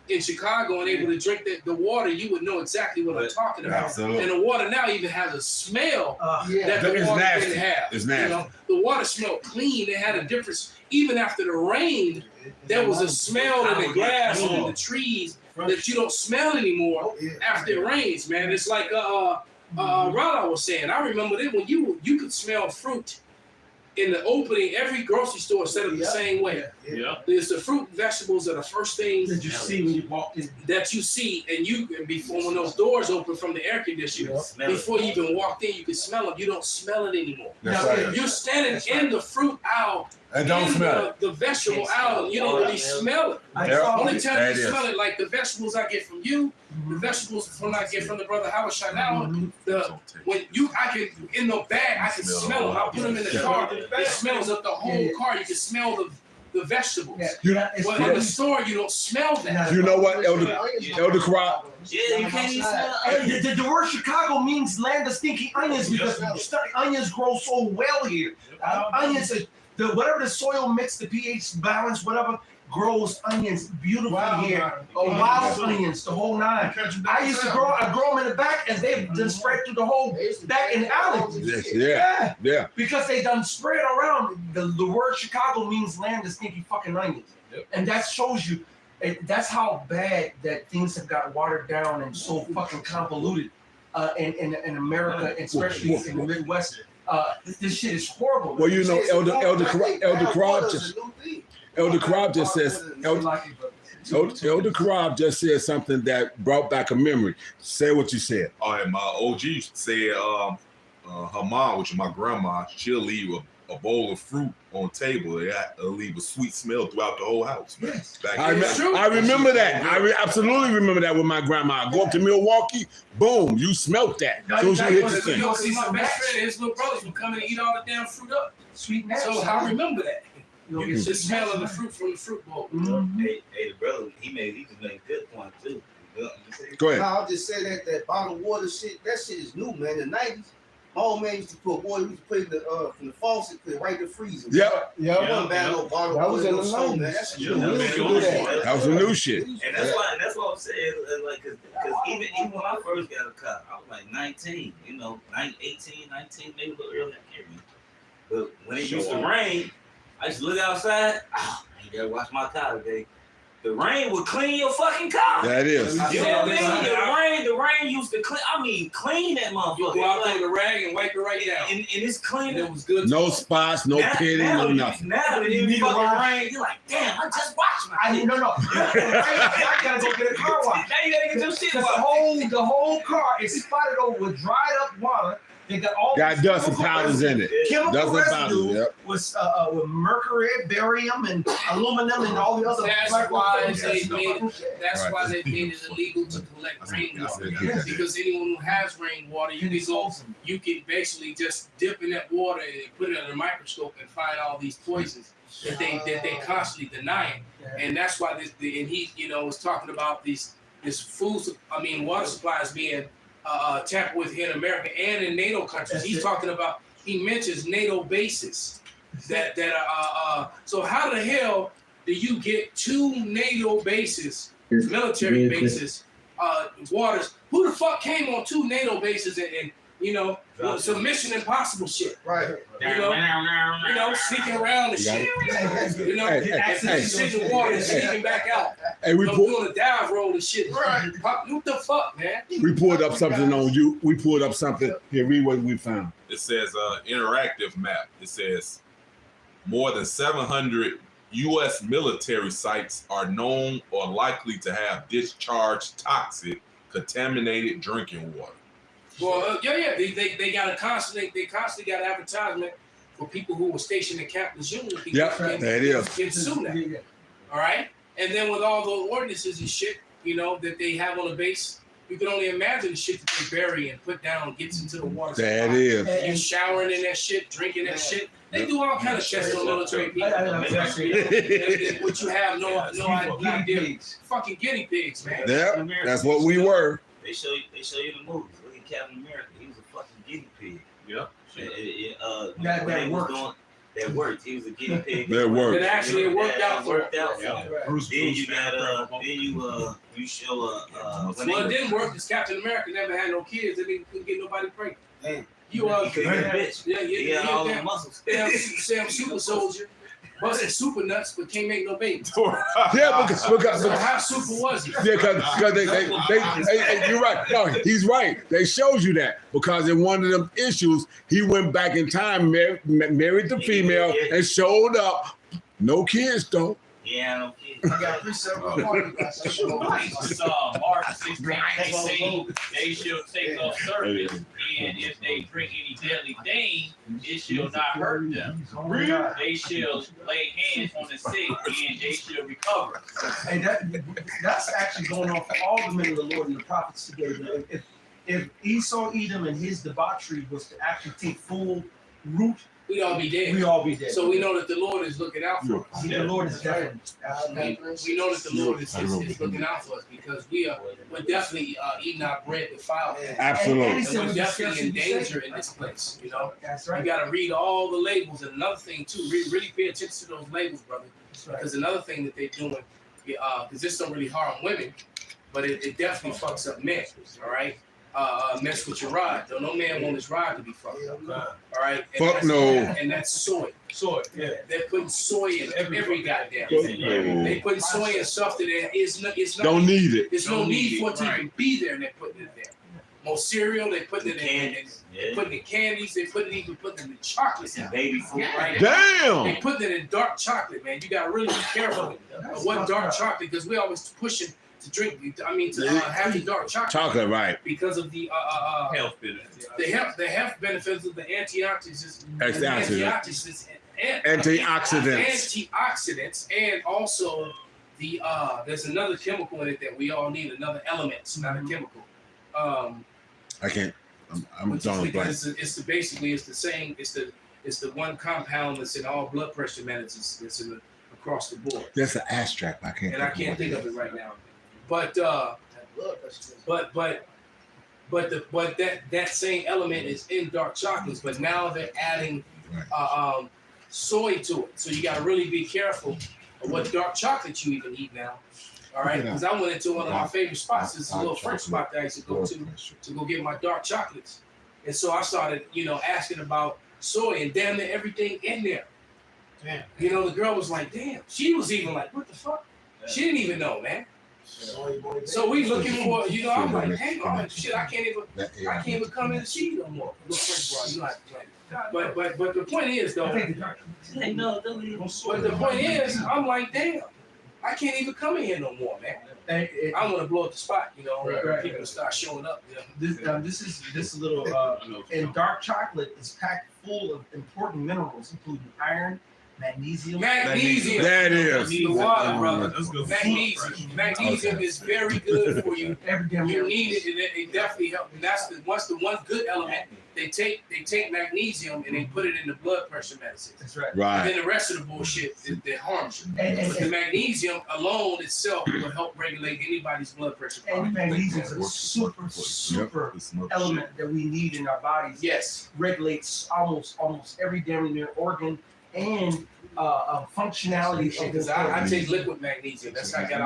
in Chicago and able to drink the water, you would know exactly what I'm talking about. Absolutely. And the water now even has a smell that the It's water nasty. didn't have. It's nasty. The water smelled clean. It had a difference. Even after the rain, there was a smell in the grass and in the trees that you don't smell anymore after it rains, man. It's like Rala was saying. I remember that when you could smell fruit in the opening. Every grocery store set up the same way. Yeah. There's the fruit and vegetables are the first things That you see when you walk in. that you see, and before when those doors open from the air conditioner, before you even walked in, you can smell them. You don't smell it anymore. That's Now, right. if you're standing in the fruit aisle And don't in smell it. the vegetable aisle, you don't really smell it. Only time That you is. smell it, like the vegetables I get from you, the vegetables I get from the brother Howard Chanel, I can in the bag, I can smell them. I put them in the car. It smells up the whole car. You can smell the the vegetables. Yeah. But in the store, you don't smell that. You know what, Elder Crop? Yeah, you can't even smell Hey, the word Chicago means land of stinky onions because onions grow so well here. Onions, whatever the soil mix, the pH balance, whatever, grows onions beautifully here. Wild onions, the whole nine. I used to grow them in the back, and they've done spread through the whole back in the alley. Yeah. Because they done spread around. The word Chicago means land of stinky fucking onions, and that shows you. That's how bad that things have got watered down and so fucking convoluted in America, especially in the Midwest. This shit is horrible. Well, you know, Elder Crop just says, Elder Crop just said something that brought back a memory. Say what you said. Oh, and my OG said her mom, which is my grandma, she'll leave a bowl of fruit on table. It'll leave a sweet smell throughout the whole house. Yes. I remember that. I absolutely remember that with my grandma. I go up to Milwaukee, boom, you smelt that. So you hit the thing. You see my best friend and his little brothers would come in and eat all the damn fruit up. Sweet. So I remember that. It's the smell of the fruit from the fruit bowl. Hey, the brother, he just made a good point too. Go ahead. I'll just say that bottled water shit, that shit is new, man. In the 90s, my old man used to put water, he used to put it from the faucet, put it right in the freezer. Yep. You wasn't buying no bottled water, no soda, man. That's That was some new shit. And that's why I'm saying, like, cause even when I first got a car, I was like 19, 18, 19, maybe a little earlier, I can't remember. But when it used to rain, I used to look outside. I ain't gotta wash my car today. The rain would clean your fucking car. That is. You know what I mean? The rain used to clean that motherfucker. You go out there with a rag and wipe it right down. And it's clean. It was good. No spots, no pitting, no nothing. Now that it fucking rain, you're like, damn, I just washed my shit. I gotta go get a car wash. Now you gotta get your shit washed. The whole car is spotted over with dried up water. They got dust and powders in it. Chemical residue with mercury, barium, and aluminum, and all the other. That's why they made it illegal to collect rainwater. Because anyone who has rainwater, you can basically just dip in that water and put it under a microscope and find all these poisons that they constantly denying. And that's why he was talking about this water supplies being tampered with here in America and in NATO countries. He's talking about, he mentions NATO bases that are so how the hell do you get 2 NATO bases, military bases, waters? Who the fuck came on 2 NATO bases and some Mission Impossible shit? Right. Sneaking around and shit. Sneaking water and sneaking back out. Hey, we doing a dive roll and shit. Right. What the fuck, man? We pulled up something on you. We pulled up something. Here, read what we found. It says interactive map. It says more than 700 U.S. military sites are known or likely to have discharged toxic, contaminated drinking water. Well, they got constantly got advertisement for people who were stationed in Camp Lejeune. Yep, that is. Get sued at. All right, and then with all the ordinances and shit, that they have on the base, you can only imagine the shit that they bury and put down gets into the water. That is. You showering in that shit, drinking that shit. They do all kind of tests on military people. What you have no idea. Fucking guinea pigs, man. Yeah, that's what we were. They show you the movies. Look at Captain America. He was a fucking guinea pig. Yep. That worked. He was a guinea pig. That worked. It actually worked out for him. Then you got you show well, it didn't work because Captain America never had no kids and he couldn't get nobody pregnant. Man. You he couldn't get a bitch. He had all the muscles. Sam super soldier. Busting super nuts, but can't make no babies. Yeah, because so how super was he? Yeah, because they you're right. No, he's right. They showed you that because in one of them issues, he went back in time, married the female, and showed up. No kids though. Yeah, no kids. I got 3 separate parties. Mark 16, they say they shall take up service, and if they drink any deadly thing, it shall not hurt them. They shall lay hands on the sick, and they shall recover. And that's actually going on for all the men of the Lord and the prophets today. If Esau, Edom, and his debauchery was to actually take full root we'd all be dead. We all be dead. So we know that the Lord is looking out for us. The Lord is dead. We know that the Lord is looking out for us because we're definitely eating our bread defiled. Absolutely. And we're definitely in danger in this place, you know. That's You right. got to read all the labels. And another thing, too, really pay attention to those labels, brother. Because another thing that they're doing, because this don't really harm women, but it definitely fucks up men, all right? Mess with your rod. Though no man want his rod to be fucked up. All right? Fuck no. And that's soy. Soy, yeah. They're putting soy in every goddamn Fuck thing. no. They putting soy in stuff that it's not. Don't need it. There's no Don't need need for it, it to even be there, and they're putting it there. More cereal, they putting it in. They putting in candies. They putting it in the chocolates And now. baby food. Right? Damn. They putting it in dark chocolate, man. You gotta really be careful of what dark chocolate, because we always pushing to drink. I mean, to have the dark chocolate. Chocolate, right? Because of the Health benefits. the health benefits of the antioxidants, Antioxidants. antioxidants, and also the there's another chemical in it that we all need. Another element, it's not a chemical. I can't. I'm Which is drawing a blank. because it's the same. It's the one compound that's in all blood pressure medicines. That's in across the board. That's an abstract. I can't. And I can't think of it right now. But that same element is in dark chocolates. But now they're adding soy to it. So you got to really be careful of what dark chocolate you even eat now. All right, because I went into one of my favorite spots. This is a little French spot that I used to go to go get my dark chocolates. And so I started, asking about soy, and damn near everything in there. Damn. The girl was like, damn. She was even like, what the fuck? She didn't even know, man. So we looking for, I'm like, hey, shit, I can't even come in and see you no more. But the point is though. But the point is, I'm like, damn, I can't even come in here no more, man. I'm gonna blow up the spot, people start showing up. This little and dark chocolate is packed full of important minerals, including iron, magnesium. That is. The water, brother. That's good. Magnesium is very good for you. Every damn You need it, and it definitely helps. And that's once the one good element. They take magnesium and they put it in the blood pressure medicine. That's right. And Right. then the rest of the bullshit that harms you. And But the magnesium alone itself will help regulate anybody's blood pressure. magnesium is a super element that we need in our bodies. Yes. Regulates almost every damn near organ and functionality of Because the I take liquid magnesium. That's how I got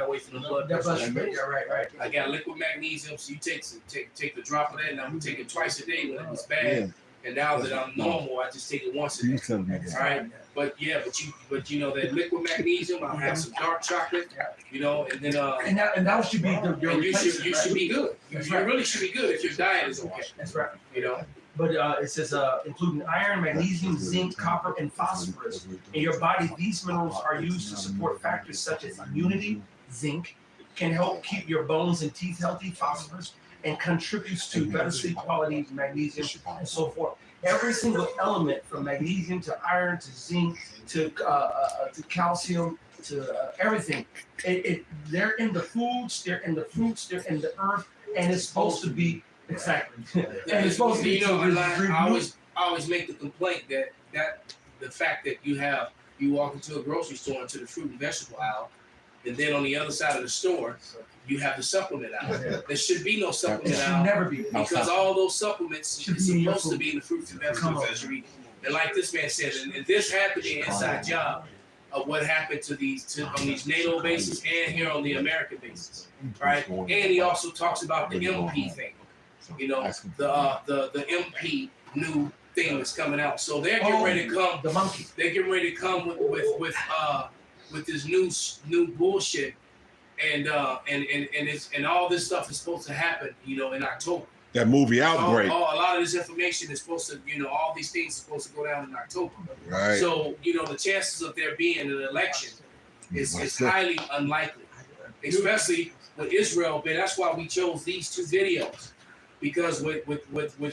away from the blood pressure. right. I got liquid magnesium, so you take the drop of that, and I'm taking it twice a day when it was bad. And now that I'm normal, I just take it once a day. All right, but that liquid magnesium, I'll have some dark chocolate, and then And that should be your and you replacement, should be good. You really should be good if your diet is okay. That's right. You But it says including iron, magnesium, zinc, copper, and phosphorus. In your body, these minerals are used to support factors such as immunity. Zinc can help keep your bones and teeth healthy. Phosphorus and contributes to better sleep quality. Magnesium and so forth. Every single element, from magnesium to iron to zinc to calcium to everything, they're in the foods, they're in the fruits, they're in the earth, and it's supposed to be. Exactly. And it's supposed to be. I always make the complaint that the fact that you walk into a grocery store, into the fruit and vegetable aisle, and then on the other side of the store, you have the supplement aisle. There should be no supplement aisle. Never be. Because all those supplements are supposed to be in the fruits and vegetables that you eat. And like this man said, and this had to be an inside job of what happened on these NATO bases and here on the American bases, right? And he also talks about the MP thing. The MP new thing that's coming out. So they're getting ready to come. The monkey. They're getting ready to come with this new bullshit, and all this stuff is supposed to happen, in October. That movie Outbreak. A lot of this information is supposed to, all these things are supposed to go down in October. Right. So the chances of there being an election is highly unlikely, especially with Israel. But that's why we chose these two videos. Because with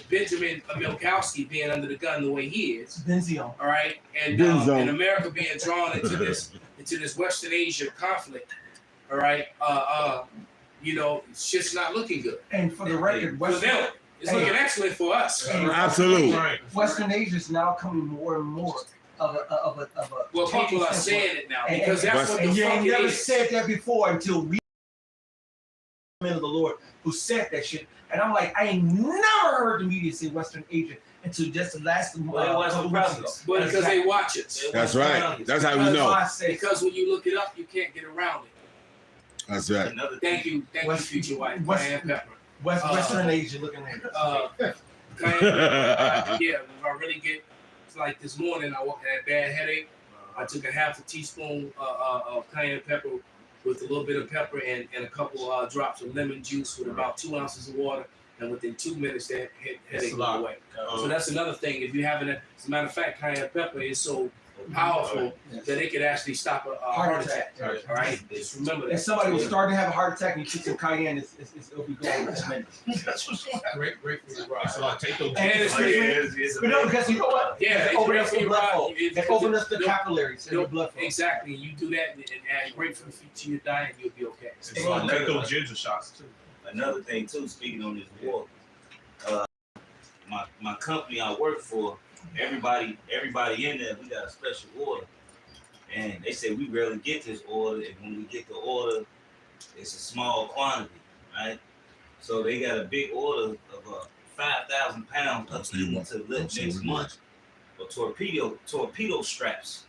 Benjamin Milkowski being under the gun the way he is, Benzion. all right, and America being drawn into this Western Asia conflict, all right, shit's not looking good. And for the record, for them, It's looking excellent for us. Absolutely. Western Asia is now coming more and more of a. Well, people are saying it now because that's what the and you fuck ain't it never is. said that before until we men of the Lord who said that shit. And I'm like, I ain't never heard the media say Western Asia until just the last couple weeks ago. But because they watch it. That's right. That's how we know. Because when you look it up, you can't get around it. That's right. Thank you, future wife. Cayenne pepper. Western Asia looking at it. Yeah, if I really get like this morning, I had a bad headache. I took a half a teaspoon of cayenne pepper with a little bit of pepper and a couple drops of lemon juice with about 2 ounces of water. And within 2 minutes, that headache went away. So that's another thing. If you have it, as a matter of fact, cayenne pepper is so powerful that it could actually stop a heart attack. All right, just remember that. If somebody was starting to have a heart attack and you put some cayenne, it'll be going in minutes. That's what's great for your rock. So I take those. But no, because you know what? Yeah, it opens up the blood flow. It opens up the capillaries in the blood flow. Exactly. You do that and add grapefruit to your diet, you'll be okay. So I take those ginger shots too. Another thing too, speaking on this war, my company I work for, everybody in there, we got a special order, and they say we rarely get this order, and when we get the order, it's a small quantity, right? So they got a big order of 5,000 pounds up to next month for torpedo straps.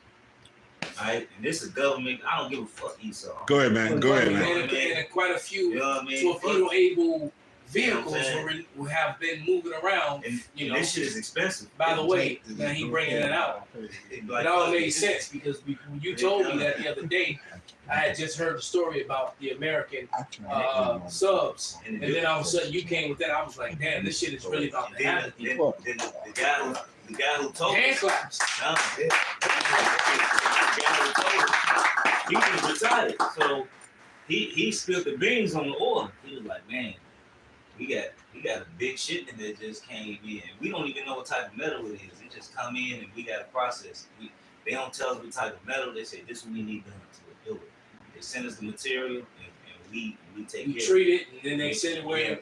Right, and this is government. I don't give a fuck, Esau. Go ahead, man. Go ahead, man. And quite a few You know what I mean? torpedo-able vehicles You know what will have been moving around. And you know, this shit is expensive. By the way, now he bringing it out. It all made sense because when you told me that the other day, I had just heard the story about the American subs, and then all of a sudden you came with that. I was like, damn, this shit is really about to happen. The guy who told Hand claps. He was retired, so he spilled the beans on the order. He was like, man, we got a big shipment that just came in. We don't even know what type of metal it is. It just come in and we got to process. They don't tell us what type of metal. They say this is what we need done to build it. They send us the material and we take care. We treat it and then they send it away.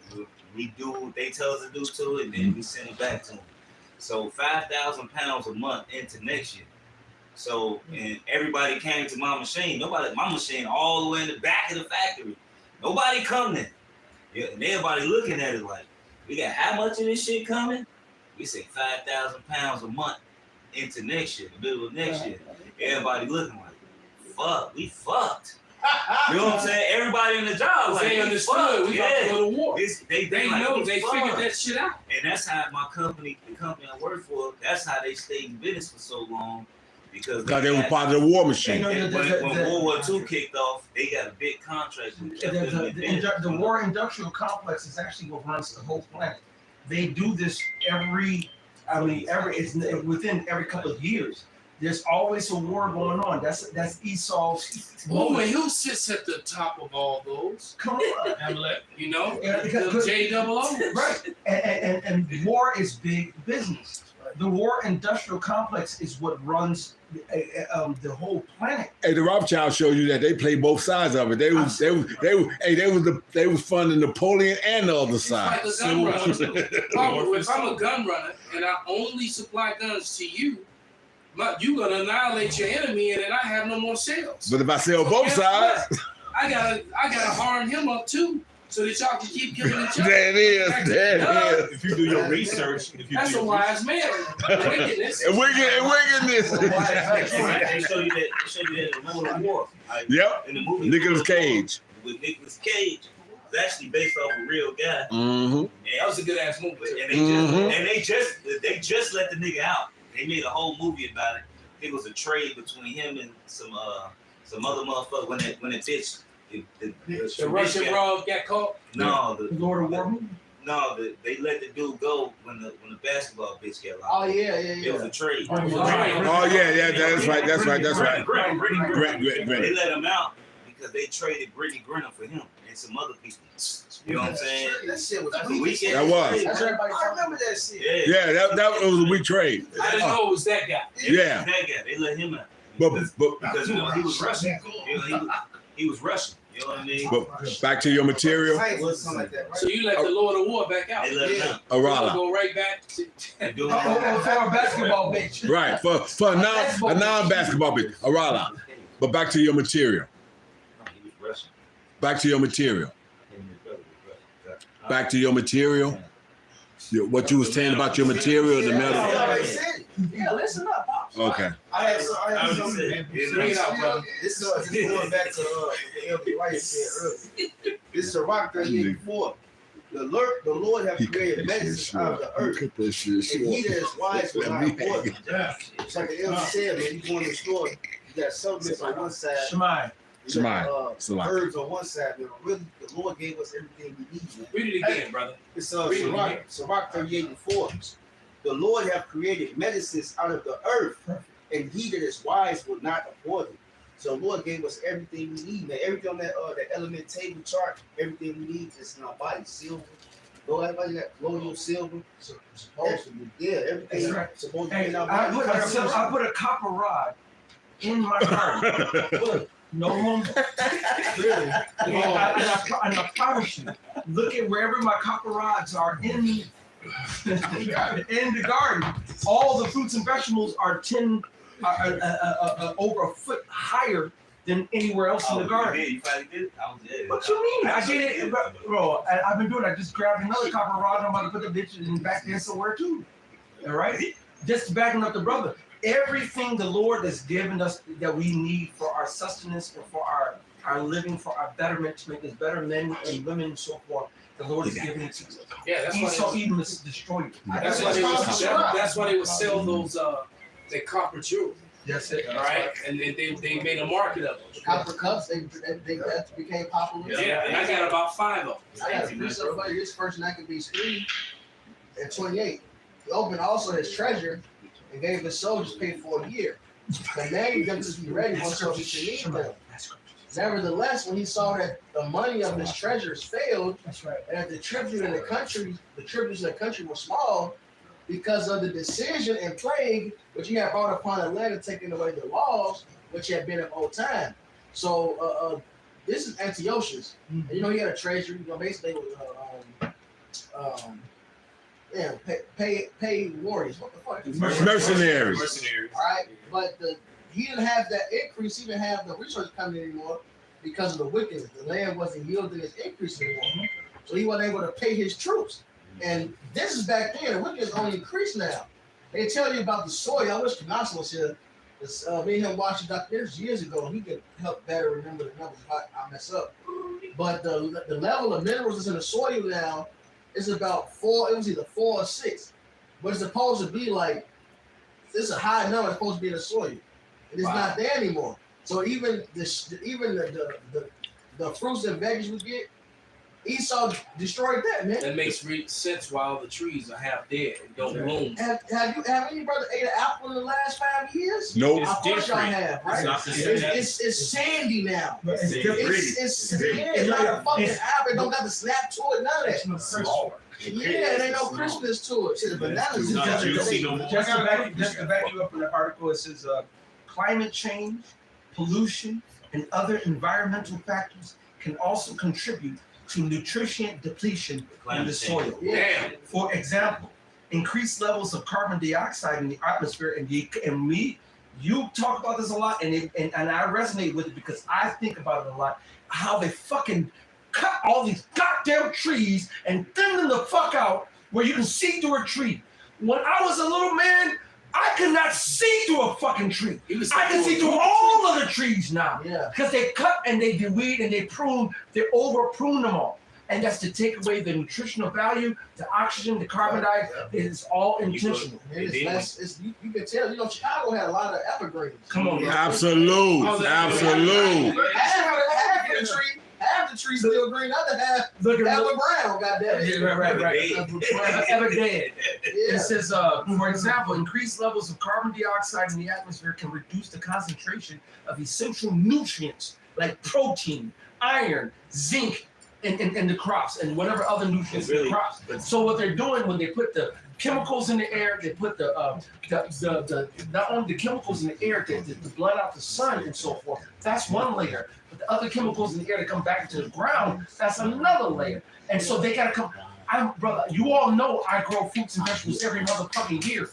We do what they tell us to do to it, and then we send it back to them. So 5,000 pounds a month into next year. So, and everybody came to my machine. My machine all the way in the back of the factory. Nobody come there. Yeah, and everybody looking at it like, we got how much of this shit coming? We say 5,000 pounds a month into next year, the middle of next year. Everybody looking like, fuck, we fucked. You know what I'm saying? Everybody in the job like, they understood. We got to go to war. They like, know. They figured that shit out. And that's how the company I work for, that's how they stayed in business for so long. Because they were part of the war machine. When World War II kicked off, they got a big contract. The war industrial complex is actually what runs the whole planet. They do this it's within every couple of years. There's always a war going on. That's Esau's. Oh, and who sits at the top of all those? Come on, Hamlet. You know, because J-double-O. Right, and war is big business. The war industrial complex is what runs the whole planet. Hey, the Rothschild showed you that they play both sides of it. They was funding Napoleon and the other side. It's like a gun runner. If I'm a gun runner and I only supply guns to you, you're gonna annihilate your enemy, and then I have no more sales. But if I sell both sides, I gotta harm him up too, so that y'all can keep killing each other. There it is. If you do your research, that's a wise man. Wickedness. Wickedness. They show you that in the Lord of War. Yep. In the movie Nicolas Cage. With Nicolas Cage. It's actually based off a real guy. Mm-hmm. That was a good ass movie. And they just let the nigga out. They made a whole movie about it. It was a trade between him and some other motherfucker when that bitch the Russian broad got caught. No, the Lord of War movie. No, they let the dude go when the basketball bitch got locked. Oh yeah. It was a trade. Oh yeah, that's right. They let him out because they traded Brittany Griner for him and some other people. You know what I'm saying? That shit was weak. That was. I remember that shit. Yeah, that was a weak trade. I didn't know it was that guy. Yeah. That guy. They let him out. But Because he was Russian. He was Russian. You know what I mean? But back to your material. Science or something like that, right? So you let the Lord of War back out. They let Yeah. them. Arala. Go right back to They do it. For a basketball bitch. Right, for a non-basketball bitch. Arala. But back to your material. Back to your material. Back to your material. What you was saying about your material, the metal. Yeah, listen up, Pops. Okay. I have some. bring it out, brother. This is going back to what Elder White said earlier. This is Sirach 38:4. The Lord have created medicines out of the earth, and he that is wise will not avoid it. It's like the Elder said, when you go in the store, you got supplements on one side, Shemai. you got, herbs on one side. But really, the Lord gave us everything we need. Man. Read it again, brother. It's Sirach 38:4. The Lord have created medicines out of the earth, and he that is wise will not avoid it. So the Lord gave us everything we need, man. Everything on that element table chart, everything we need is in our body. Silver. Lord, everybody got colloidal silver. Supposed to be. Yeah, everything That's right. supposed to be Hey, in our I body. put a copper rod in my garden. Look, no home. Really. And I promise you, look at wherever my copper rods are in the garden. All the fruits and vegetables are over a foot higher than anywhere else in the garden. You probably did it. What you mean? I did it, bro. I've been doing it. I just grabbed another copper rod. I'm about to put the bitch in back there somewhere too. All right? Just backing up the brother. Everything the Lord has given us that we need for our sustenance and for our living, for our betterment, to make us better men and women and so forth, the Lord is giving it to us. Yeah, that's Esau why even destroyed it. that's why they would sell those their copper jewelry. That's it. Right? And they made a market of it. Copper cups, they became popular. Yeah, and I got about 5 of them. I got a piece of funny. This person I could be 3 and 28. He opened also his treasure and gave his soldiers paid for a year. The man them to be ready once he should need them. Nevertheless, when he saw that the money of his treasures failed, That's right. and that the tributes in the country were small, because of the decision and plague which he had brought upon the land and taken away the laws which had been of old time. So this is Antiochus. And, you know, he had a treasury. You know, basically it was pay warriors. What the fuck? Mercenaries. All right, but he didn't have that increase. He didn't have the resources coming anymore because of the wickedness. The land wasn't yielding its increase anymore, so he wasn't able to pay his troops. And this is back then. The wickedness only increased now. They tell you about the soil. I wish Canassa was here. Me and him watched documentaries years ago, and he could help better remember the numbers if I mess up. But the level of minerals that's in the soil now is about 4. It was either 4 or 6, but it's supposed to be like this is a high number. It's supposed to be in the soil. It's not there anymore. So even the fruits and veggies we get, Esau destroyed that, man. That makes sense while the trees are half dead and don't bloom. Have any brother ate an apple in the last 5 years? Nope. Of course y'all have, right? It's sandy now. It's not a fucking apple. It don't got the snap to it, none of that. Yeah, there ain't no crispness to it. Shit, the bananas is Just to back you up in the article, it says climate change, pollution, and other environmental factors can also contribute to nutrition depletion in the soil. Yeah. For example, increased levels of carbon dioxide in the atmosphere, you talk about this a lot, and I resonate with it because I think about it a lot. How they fucking cut all these goddamn trees and thin them the fuck out where you can see through a tree. When I was a little man, I could not see through a fucking tree. I can see through all of the trees now. Yeah. Because they cut and they deweed and they prune, they over prune them all. And that's to take away the nutritional value, the oxygen, the carbon dioxide. It's all intentional. You can tell, you know, Chicago had a lot of evergreens. Come on, man. Absolute. Half the trees still green, other half brown, goddamn. Yeah, right. Ever dead. Yeah. It says, for example, increased levels of carbon dioxide in the atmosphere can reduce the concentration of essential nutrients like protein, iron, zinc, in the crops and whatever other nutrients in the crops. So what they're doing when they put the chemicals in the air, they put the not only the chemicals in the air to blood out the sun and so forth. That's one layer. But the other chemicals in the air that come back into the ground, that's another layer. And so they gotta come. Brother, you all know I grow fruits and vegetables every motherfucking year.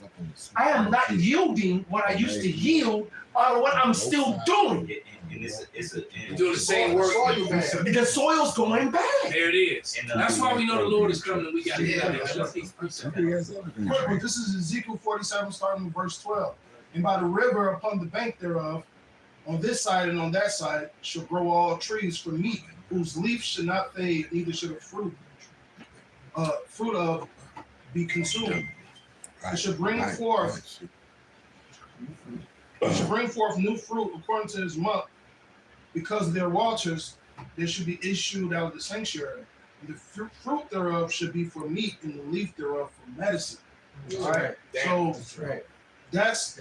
I am not yielding what I used to yield on what I'm still doing. And You're doing the same work. The soil's going bad. There it is. That's why we know the Lord is coming and we got to get out there. Shut these precepts. But this is Ezekiel 47, starting with verse 12. And by the river upon the bank thereof, on this side and on that side, shall grow all trees for meat, whose leaf should not fade, neither should a fruit of be consumed. It should bring forth new fruit according to his month, because their waters there should be issued out of the sanctuary. And the fruit thereof should be for meat, and the leaf thereof for medicine. All right. So that's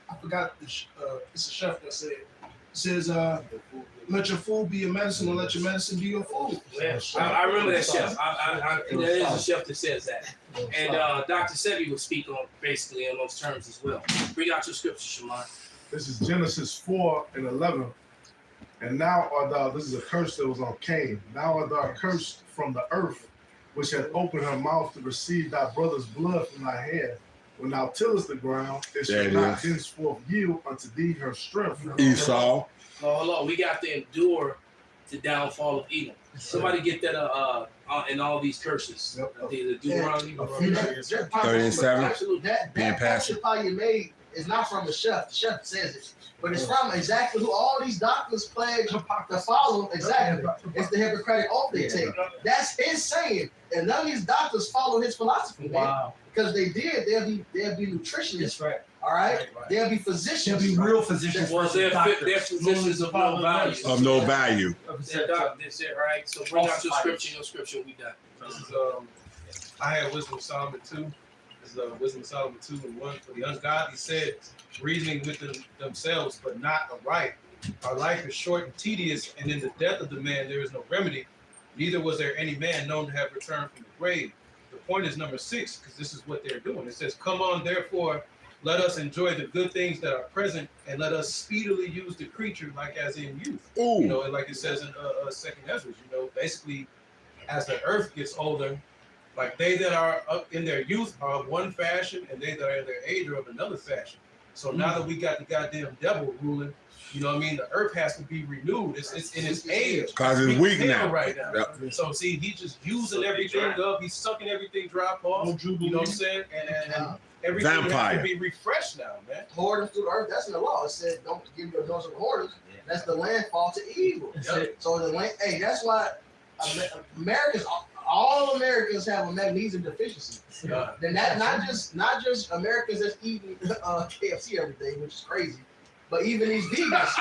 I forgot. It's a chef that said. It says, "Let your food be your medicine, and let your medicine be your food." I remember that chef. There is a chef that says that. And Dr. Sebi will speak on basically in those terms as well. Bring out your scripture, Shimon. This is Genesis 4:11. And now art thou, this is a curse that was on Cain. Now art thou cursed from the earth, which had opened her mouth to receive thy brother's blood from thy hand. When thou tillest the ground, it shall not henceforth yield unto thee her strength. Esau. Oh, hold on. We got to endure the downfall of evil. Somebody get that in all these curses. The Deuteronomy. 37. Absolutely. That chipah you made is not from a chef. The chef says it. But it's from exactly who all these doctors pledge to follow. Exactly. It's the Hippocratic oath they take. That's his saying. And none of these doctors follow his philosophy, man. Wow. Because they did, they'll be nutritionists. That's right. All right? They'll be physicians. They'll be real physicians. Well, they're physicians of no value. Of no value. That's it, right? So bring out your scripture, we done. This is I have Wisdom of Solomon 2. This is Wisdom of Solomon 2:1. For the ungodly said, reasoning with themselves, but not aright. Our life is short and tedious, and in the death of the man there is no remedy. Neither was there any man known to have returned from the grave. The point is number 6, because this is what they're doing. It says, come on, therefore, let us enjoy the good things that are present, and let us speedily use the creature like as in youth. Ooh. You know, and like it says in Second Ezra, you know, basically, as the earth gets older, like they that are up in their youth are of one fashion, and they that are in their age are of another fashion. So now that we got the goddamn devil ruling, you know what I mean? The earth has to be renewed. It's in its age. Because it's weak now. Right now. Yep. So see, he's just using everything up. He's sucking everything dry, Paul. You know what I'm saying? And everything has to be refreshed now, man. Whoredom through the earth, that's in the law. It said, don't give your dose of whoredoms. That's the landfall to evil. Yep. So the land, that's why Americans, all Americans have a magnesium deficiency. Yeah. Then that not just Americans that's eating KFC every day, which is crazy, but even these vegans.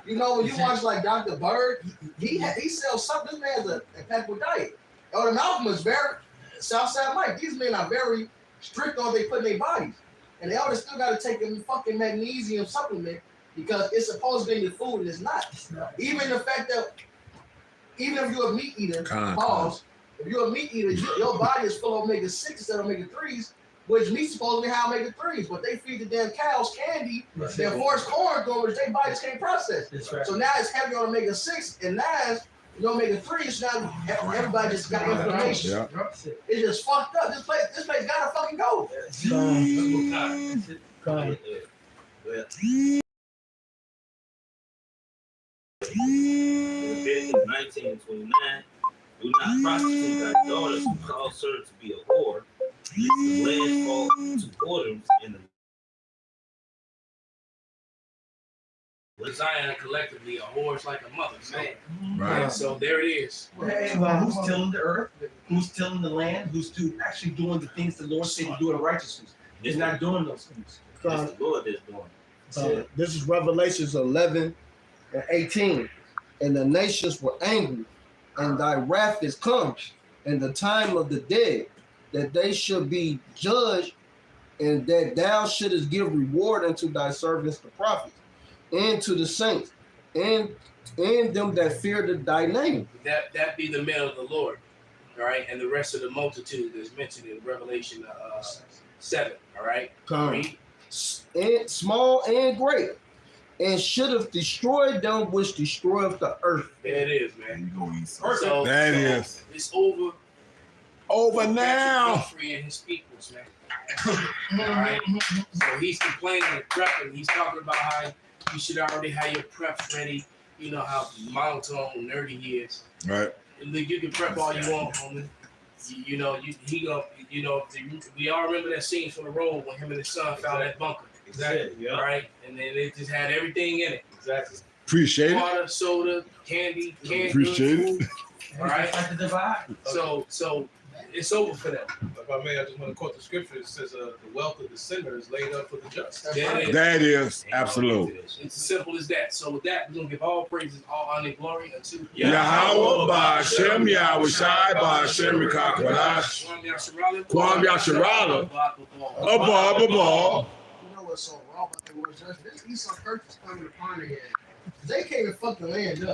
You know, when you watch like Dr. Bird, he sells something. This man's a impeccable diet. Elder Malcolm is very Southside Mike. These men are very strict on what they put in their bodies, and the elders still got to take a fucking magnesium supplement because it's supposed to be in your food and it's not. Even the fact that even if you're a meat eater, pause. If you're a meat eater, your body is full of omega-6 instead of omega-3s, which meat's supposed to be high omega-3s, but they feed the damn cows candy, their forced corn, which their bodies can't process. Right. So now it's heavy on omega-6 and 9s, omega-3s. Now everybody just got inflammation. Yeah. It's just fucked up. This place gotta fucking go. Leviticus 19:29. Do not prostitute thy daughters who cause her to be a whore. The land fall to whoredoms in the Zion collectively, a whore is like a mother, man. Right. So there it is. Who's tilling the earth? Who's tilling the land? Who's actually doing the things the Lord said to do in righteousness? He's not doing those things. It's the Lord that's doing. This is Revelations 11 and 18. And the nations were angry, and thy wrath is come, and the time of the dead, that they should be judged, and that thou shouldest give reward unto thy servants the prophets, and to the saints, and them that fear thy name. That be the men of the Lord, all right, and the rest of the multitude that's mentioned in Revelation 7, all right. And small and great, and should have destroyed them which destroyed the earth. There it is, man. You go eat some. So, That is. It's over. Over now. Free and his peoples, man. All right. So he's complaining and prepping. He's talking about how you should already have your preps ready. You know how monotone, nerdy he is. Right. You can prep all you want, homie. We all remember that scene from the road when him and his son found that bunker. Exactly. Yeah. All right, and then it just had everything in it. Exactly. Appreciate it. Water, soda, candy, Appreciate it. food. All right. So it's over for them. If I may, I just want to quote the scripture. It says, "The wealth of the sinner is laid up for the just." That is absolute. It's as simple as that. So with that, we're gonna give all praises, all honor, and glory unto Yahweh Ba'Shem Yahweh Shai Ba'Shem Rikakwadash Kwam Yasharala Abba. You know what's so wrong about the word judgment? There's Esau curses coming upon their head. They can't even fuck the land up.